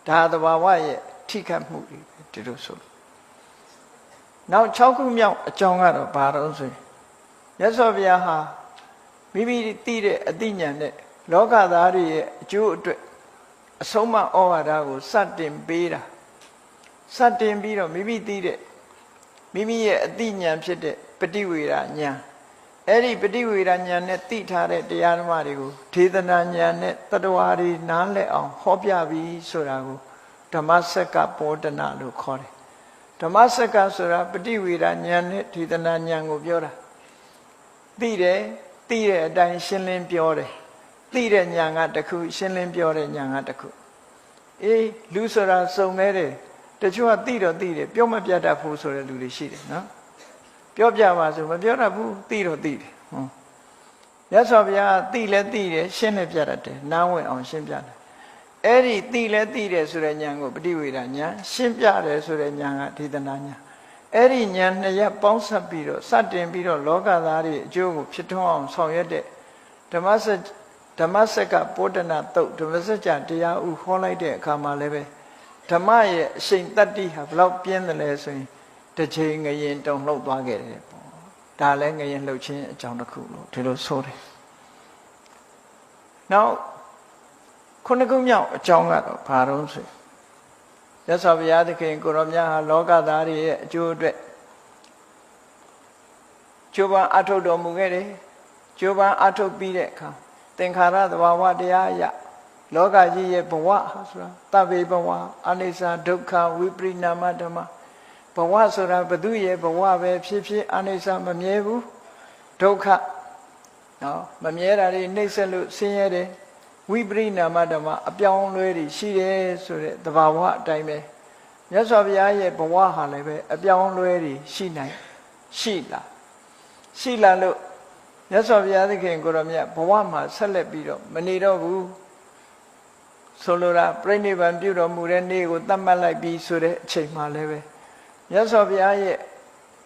ဒါသဘာဝရဲ့ထိခိုက်မှုတွေဒီလိုဆိုလို့နောက်6ခုမြောက်အကြောင်းကတော့ဘာလို့ဆိုရင်မြတ်စွာဘုရားဟာမိမိသိတဲ့အသိဉာဏ်နဲ့လောကသားတွေရဲ့အကျိုးအတွက်အဆုံးအမဩဝါဒကိုစတင်ပေးတာစတင်ပြီးတော့မိမိသိတဲ့မိမိရဲ့အသိဉာဏ်ဖြစ်တဲ့ပฏิဝေဒဉာဏ်အဲ့ဒီပฏิဝေဒဉာဏ်နဲ့သိထားတဲ့တရားဓမ္မတွေကိုဒေသနာဉာဏ်နဲ့တတ္တဝါတွေနားလည်အောင်ဟောပြပြီးဆိုတာကိုဓမ္မစက္ကပောဒနာလို့ခေါ်တယ်ဓမ္မစက္ကဆိုတာပฏิဝေဒဉာဏ်နဲ့ဒေသနာဉာဏ်ကိုပြောတာသိတဲ့အတိုင်းရှင်းလင်းပြောတယ်သိတဲ့ဉာဏ်ကတစ်ခုရှင်းလင်းပြောတဲ့ဉာဏ်ကတစ်ခုအေးလူဆိုတာစုံနေတယ်တချို့ကသိတော့သိတယ်ပြောမပြတတ်ဘူးဆိုတဲ့လူတွေရှိတယ်နော်ပြောပြပါဆိုမပြောတတ်ဘူးသိတော့သိတယ်မြတ်စွာဘုရားသိလဲသိတယ်ရှင်းလဲပြတတ်တယ်နားဝင်အောင်ရှင်းပြတယ်အဲ့ဒီသိလဲသိတယ်ဆိုတဲ့ဉာဏ်ကိုပฏิဝေဒဉာဏ်ရှင်းပြတယ်ဆိုတဲ့ဉာဏ်ကဒေသနာဉာဏ်အဲ့ဒီဉာဏ်နှစ်ရပ်ပေါင်းစပ်ပြီးတော့စတင်ပြီးတော့လောကသားတွေအကျိုးကိုဖြစ်ထွန်းအောင်ဆောင်ရွက်တဲ့ဓမ္မစက္ကပောဒနာတုတ်ဓမ္မစကြာတရားဥဟောလိုက်တဲ့အခါမှာလည်းပဲဓမ္မရဲ့အရှိန်တတ္တိဟာဘလောက်ပြင်းတယ်လဲဆိုရင်တစ်ချိန်ငရင်တုံလှုပ်သွားခဲ့တယ်ပေါ့ဒါလည်းငရင်လှုပ်ခြင်းအကြောင်းတစ်ခုလို့ဒီလိုဆိုတယ်နောက်ခုနှစ်ခုမြောက်အကြောင်းကတော့ဘာလို့ဆိုရသော်ဘုရားသခင်ကိုရောမြတ်ဟာလောကသားတွေရဲ့အကျိုးအတွက်ကြိုးပမ်းအထုတ်တော်မူခဲ့တယ်ကြိုးပမ်းအထုတ်ပြီးတဲ့အခါသင်္ခါရသဘာဝတရားအရလောကကြီးရဲ့ဘဝဆိုတာတဗ္ဗေဘဝအနိစ္စဒုက္ခဝိပရိနာမဓမ္မဘဝဆိုတာဘသူရဲ့ဘဝပဲဖြစ်ဖြစ်အနိစ္စမမြဲဘူးဒုက္ခနော်မမြဲတာတွေနှိမ့်ဆက်လို့ဆင်းရဲတယ်ဝိပရိနာမဓမ္မအပြောင်းလဲတွေရှိတယ်ဆိုတဲ့သဘာဝအတိုင်းပဲမြတ်စွာဘုရားရဲ့ဘဝဟာလည်းပဲအပြောင်းလဲတွေရှိလာလို့မြတ်စွာဘုရားသခင်ကိုရောမြတ်ဘဝမှာဆက်လက်ပြီးတော့မနေတော့ဘူးဆိုလိုတာပြိဋိဘံပြုတော်မူတဲ့နေ့ကိုသတ်မှတ်လိုက်ပြီးဆိုတဲ့အချိန်မှလည်းပဲမြတ်စွာဘုရားရဲ့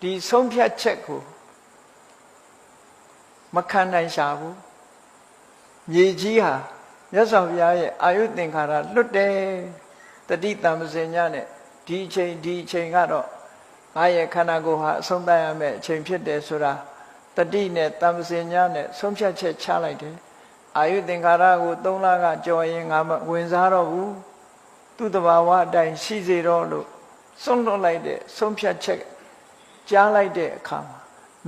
ဒီဆုံးဖြတ်ချက်ကိုမခံနိုင်ရှာဘူးမြေကြီးဟာမြတ်စွာဘုရားရဲ့အာယုသင်္ခါရလွတ်တယ်တတိတံပစင်ညနဲ့ဒီအချိန်ကတော့ငါရဲ့ခန္ဓာကိုယ်ဟာအဆုံးသတ်ရမယ့်အချိန်ဖြစ်တယ်ဆိုတာတတိနဲ့တံပစင်ညနဲ့ဆုံးဖြတ်ချက်ချလိုက်တယ်အာယုသင်္ခါရကို3လကကြော်ရင်ငါမဝင်စားတော့ဘူးသူ့တဘာဝအတိုင်းရှိစေတော့လို့ဆုံးလွတ်လိုက်တဲ့ဆုံးဖြတ်ချက်ကြားလိုက်တဲ့အခါမှာ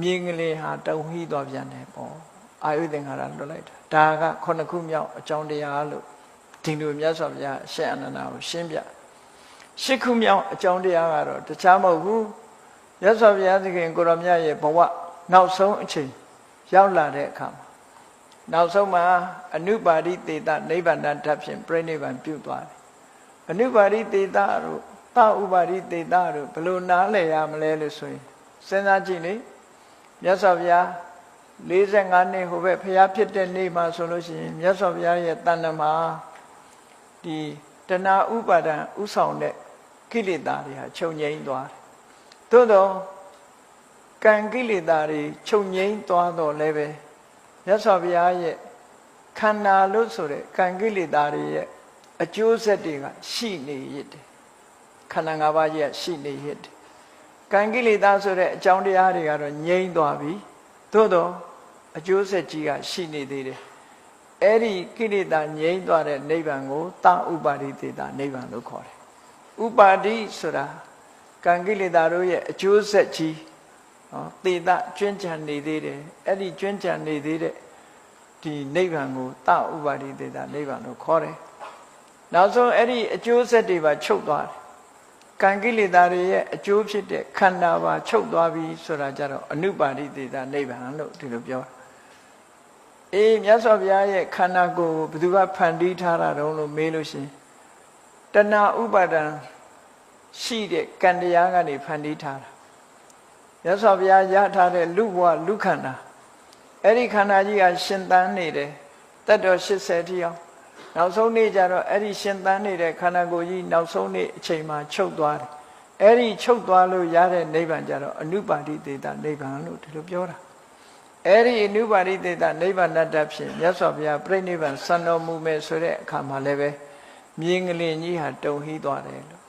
မြေငလင်ဟာတုံဟိသွားပြန်တယ်ပေါ့အာယုသင်္ခါရလွတ်လိုက်တာဒါက9ခုမြောက်အကြောင်းတရားလို့ဒီလိုမြတ်စွာဘုရားရှင်းအနန္ဒာကိုရှင်းပြ10ခုမြောက်အကြောင်းတရားကတော့တခြားမဟုတ်ဘူးမြတ်စွာဘုရားသခင်ကိုရောမြတ်ရဲ့ဘဝနောက်ဆုံးအချိန်ရောက်လာတဲ့အခါမှာနောက်ဆုံးမှာအနုပါရိသေတနိဗ္ဗာန်ဓာတ်ဖြင့်ပြိဋိဘံပြုသွားတယ်အနုပါရိသေတတို့သဥပါရိသေတတို့ဘယ်လိုနားလည်ရမလဲလို့ဆိုရင်စဉ်းစားကြည့်လေမြတ်စွာဘုရား45နှစ်ဟိုဘက်ဘုရားဖြစ်တဲ့နေ့မှာဆိုလို့ရှိရင်မြတ်စွာဘုရားရဲ့တဏ္ဍမှာဒီတဏှာဥပါဒံဥဆောင်တဲ့ကိလေသာတွေဟာချုပ်ငြိမ်းသွားတယ်သို့တော့ ကံကိလေသာတွေချုပ်ငြိမ်းသွားတော့လည်းပဲမြတ်စွာဘုရားရဲ့ခန္ဓာလို့ဆိုတဲ့ကံကိလေသာတွေရဲ့အကျိုးဆက်တွေကရှိနေရတဲ့ခန္ဓာ၅ပါးကြီးကရှိနေရတဲ့ကံကိလေသာဆိုတဲ့အကြောင်းတရားတွေကတော့ငြိမ်းသွားပြီသို့တော့အကျိုးဆက်ကြီးကရှိနေသေးတယ်အဲ့ဒီကိလေသာငြိမ်းသွားတဲ့နိဗ္ဗာန်ကိုတာဥပါရိသေတာနိဗ္ဗာန်လို့ခေါ်တယ်ဥပါတိဆိုတာကံကိလေသာတို့ရဲ့အကျိုးဆက်ကြီးသေတာကျွမ်းကျန်နေသေးတယ်အဲ့ဒီကျွမ်းကျန်နေသေးတဲ့ဒီနိဗ္ဗာန်ကိုတာဥပါရိသေတာနိဗ္ဗာန်လို့ခေါ်တယ်နောက်ဆုံးအဲ့ဒီအကျိုးဆက်တွေပါချုပ်သွားတယ်ကံကိလေသာတွေရဲ့အကျိုးဖြစ်တဲ့ခန္ဓာပါချုပ်သွားပြီဆိုတာကြတော့အနုပါရိသေတာနိဗ္ဗာန်လို့ဒီလိုပြောအေးမြတ်စွာဘုရားရဲ့ခန္ဓာကိုယ်ကိုဘယ်သူကဖန်တီးထားတာတုံးလို့မေးလို့ရှိရင်တဏှာဥပါဒံရှိတဲ့ကံတရားကနေဖန်တီးထားတာမြတ်စွာဘုရားရထားတဲ့လူဘဝလူခန္ဓာအဲ့ဒီခန္ဓာကြီးကရှင်သန်နေတယ်တက်တော်80တိအောင်နောက်ဆုံးနေ့ကျတော့အဲ့ဒီရှင်သန်နေတဲ့ခန္ဓာကိုယ်ကြီးနောက်ဆုံးနေ့အချိန်မှာချုပ်သွားတယ်အဲ့ဒီချုပ်သွားလို့ရတဲ့နိဗ္ဗာန်ကျတော့အနုပါတိသေတာနိဗ္ဗာန်လို့ဒီလိုပြောတာအဲ့ဒီအနုပါတိသေတာနိဗ္ဗာန်တတ်ဖြင့်မြတ်စွာဘုရားပြိဋိဘံစံတော်မူမယ်ဆိုတဲ့အခါမှာလည်းပဲမြင်ကလေးကြီးဟာတုံဟီးသွားတယ်လို့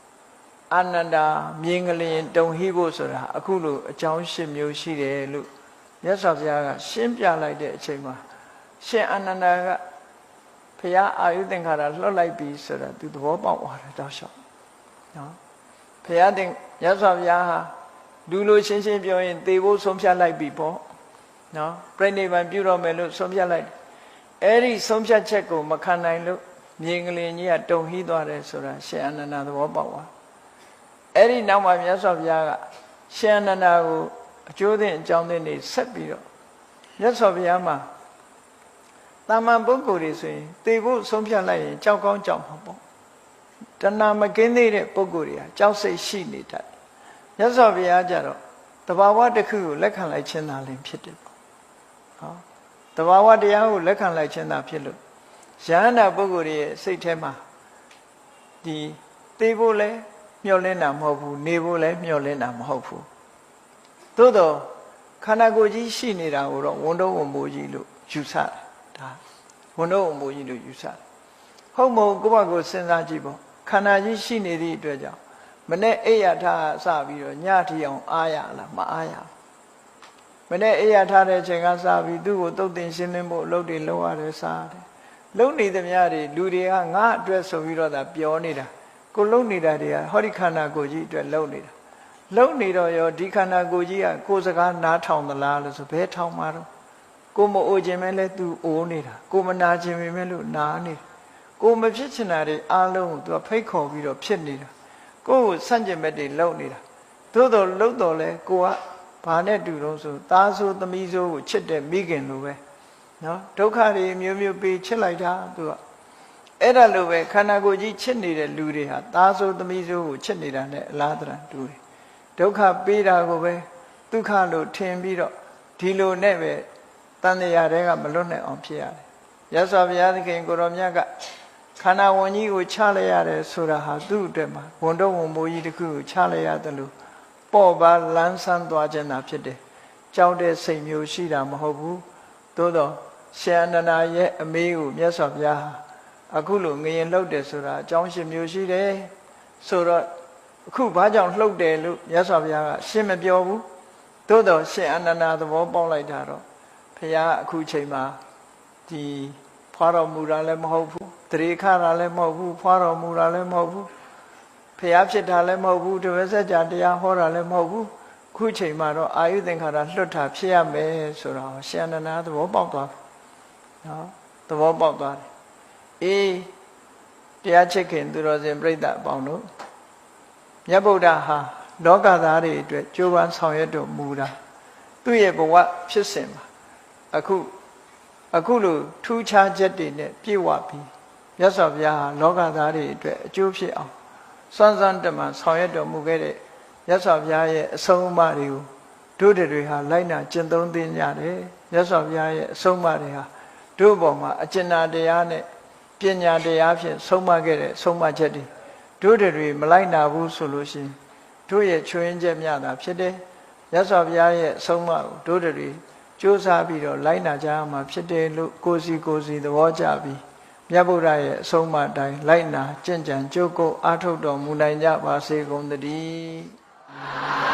အာနန္ဒာမြင်ကလေးတုံဟီးဖို့ဆိုတာအခုလိုအကြောင်း၈မျိုးရှိတယ်လို့မြတ်စွာဘုရားကရှင်းပြလိုက်တဲ့အချိန်မှာရှင်အာနန္ဒာကဘုရားအာယုသင်္ခါရလွှတ်လိုက်ပြီဆိုတာသူသဘောပေါက်သွားတယ်တောက်လျှောက်နော်ဘုရားတင်မြတ်စွာဘုရားဟာလူလိုရှင်းရှင်းပြောရင်သေဖို့ဆုံးဖြတ်လိုက်ပြီပေါ့နော်ပြိဋိဘံပြုတော့မယ်လို့ဆုံးဖြတ်လိုက်အဲ့ဒီဆုံးဖြတ်ချက်ကိုမခံနိုင်လို့မြင်ကလေးကြီးကတုံဟီးသွားတယ်ဆိုတာရှင်အာနန္ဒာသဘောပေါက်သွားအဲ့ဒီနောက်မှာမြတ်စွာဘုရားကရှင်အာနန္ဒာကိုအကျိုးသင်အကြောင်းသင်တွေဆက်ပြီးတော့မြတ်စွာဘုရားမှာတာမန်ပုဂ္ဂိုလ်တွေဆိုရင်သေဖို့ဆုံးဖြတ်လိုက်ရင်ကြောက်ကောင်းကြောက်မှာပေါ့တဏှာမကင်းသေးတဲ့ပုဂ္ဂိုလ်တွေကကြောက်စိတ်ရှိနေတတ်မြတ်စွာဘုရားကြတော့တဘာဝတစ်ခုကိုလက်ခံလိုက်ခြင်းသာလင်ဖြစ်တယ်ပေါ့ဟောတဘာဝတရားကိုလက်ခံလိုက်ခြင်းသာဖြစ်လို့ယဟန္တာပုဂ္ဂိုလ်ရဲ့စိတ်ထဲမှာဒီသေဖို့လဲမျှော်လင့်တာမဟုတ်ဘူးနေဖို့လဲမျှော်လင့်တာမဟုတ်ဘူးသို့တော့ခန္ဓာကိုယ်ကြီးရှိနေတာကိုတော့ဝန်တော့ဝန်မိုးကြီးလို့ယူဆတယ်ဒါဝန်တော့ဝန်မိုးကြီးလို့ယူဆတယ်ဟုတ်မဟုတ်ကိုယ့်ဘာကိုစဉ်းစားကြည့်ပေါ့ခန္ဓာကြီးရှိနေသည့်အတွက်ကြောင့်မနေ့အိယာထားစပြီးတော့ညထီအောင်အားရလားမအားရမနေ့အိယာထားတဲ့အချိန်ကစပြီးသူ့ကိုတုတ်တင်ရှင်းလင်းဖို့အလုပ်တွေလုပ်ရတယ်စားတယ်လုံနေသမျှတွေလူတွေကငါအတွက်ဆိုပြီးတော့သာပြောနေတာကိုလုံနေတာတွေကဟောဒီခန္ဓာကိုယ်ကြီးအတွက်လုံနေတာလုံနေတော့ရောဒီခန္ဓာကိုယ်ကြီးကကိုယ်စကားနားထောင်သလားလို့ဆိုဘယ်ထောင်မှာတော့ကိုမအိုခြင်းပဲလဲသူအိုနေတာကိုမနာခြင်းပဲလို့နာနေကိုမဖြစ်ချင်တာတွေအားလုံးကိုသူကဖိတ်ခေါ်ပြီးတော့ဖြစ်နေတာကိုယ်ဆန့်ကျင်ဘက်တွေလုံနေတာသို့တော်လုံတော်လဲကိုကဘာနဲ့တူတော့ဆိုသားဆိုသမီးဆိုကိုချစ်တဲ့မိခင်လိုပဲနော်ဒုက္ခတွေမျိုးမျိုးပေးချစ်လိုက်တာသူကအဲ့ဒါလိုပဲခန္ဓာကိုယ်ကြီးချစ်နေတဲ့လူတွေဟာသားဆိုသမီးဆိုကိုချစ်နေတာ ਨੇ အလားတန်တူတယ်ဒုက္ခပေးတာကိုပဲဒုက္ခလို့ထင်ပြီးတော့ဒီလိုနဲ့ပဲတန်တရားတွေကမလွတ်နိုင်အောင်ဖြစ်ရတယ်ရသော်ဘုရားသခင်ကိုရောမြတ်ကခန္ဓာဝန်ကြီးကိုချလိုက်ရတယ်ဆိုတာဟာသူ့အတွက်မှာဝန်တော့ဝန်မိုးကြီးတစ်ခုကိုချလိုက်ရတယ်လို့ပေါ့ပါလန်းဆန်းသွားခြင်းသာဖြစ်တယ်ကြောက်တဲ့စိတ်မျိုးရှိတာမဟုတ်ဘူးသို့တော့ရှင်အနန္ဒာရဲ့အမေကိုမြတ်စွာဘုရားအခုလိုငရင်လှုပ်တယ်ဆိုတာအကြောင်းရှင်းမျိုးရှိတယ်ဆိုတော့အခုဘာကြောင့်လှုပ်တယ်လို့မြတ်စွာဘုရားကရှင်းမပြောဘူးသို့တော့ရှင်အနန္ဒာသဘောပေါက်လိုက်တာတော့ဘုရားအခုချိန်မှာဒီဖွာတော်မူတာလည်းမဟုတ်ဘူးတရေခတာလည်းမဟုတ်ဘူးဖွာတော်မူတာလည်းမဟုတ်ဘူးဘုရားဖြစ်တာလည်းမဟုတ်ဘူးတပည့်ဆက်ကြတရားဟောတာလည်းမဟုတ်ဘူးခုချိန်မှာတော့အာယုသင်္ခါရလွတ်တာဖြစ်ရမယ်ဆိုတော့ရှင်အနန္ဒာသဘောပေါက်သွားနော်သဘောပေါက်သွားတယ်အေးတရားချစ်ခင်သူတော်စင်ပြိဿအပေါင်းတို့မြတ်ဗုဒ္ဓဟာလောကသားတွေအတွက်ကြိုးပမ်းဆောင်ရွက်တော်မူတာသူ့ရဲ့ဘဝဖြစ်စဉ်မှာအခုလိုထူးခြားချက်တွေနဲ့ပြည့်ဝပြီးမြတ်စွာဘုရားဟာလောကသားတွေအတွက်အကျိုးဖြစ်အောင်စွမ်းစွမ်းတမန်ဆောင်ရွက်တော်မူခဲ့တဲ့မြတ်စွာဘုရားရဲ့အဆုံးအမတွေကိုတို့တွေဟာလိုက်နာကျင့်သုံးသင်ကြတယ်မြတ်စွာဘုရားရဲ့အဆုံးအမတွေဟာတို့ဘောမှာအကျဉ်းတရားနဲ့ပညာတရားဖြင့်ဆုံးမခဲ့တဲ့ဆုံးမချက်တွေတို့တွေမလိုက်နာဘူးဆိုလို့ရှိရင်တို့ရဲ့ချွင်းချက်များတာဖြစ်တယ် ရသော်ဘုရားရဲ့အဆုံးအမကိုတို့တွေကြိုးစားပြီးတော့လိုက်နာကြရမှာဖြစ်တယ်လို့ကိုယ်စီသဘောကျပြီးမြတ်ဗုဒ္ဓရဲ့အဆုံးအမတိုင်းလိုက်နာကျင့်ကြံကြိုးကိုအားထုတ်တော်မူနိုင်ကြပါစေကုန်သတည်း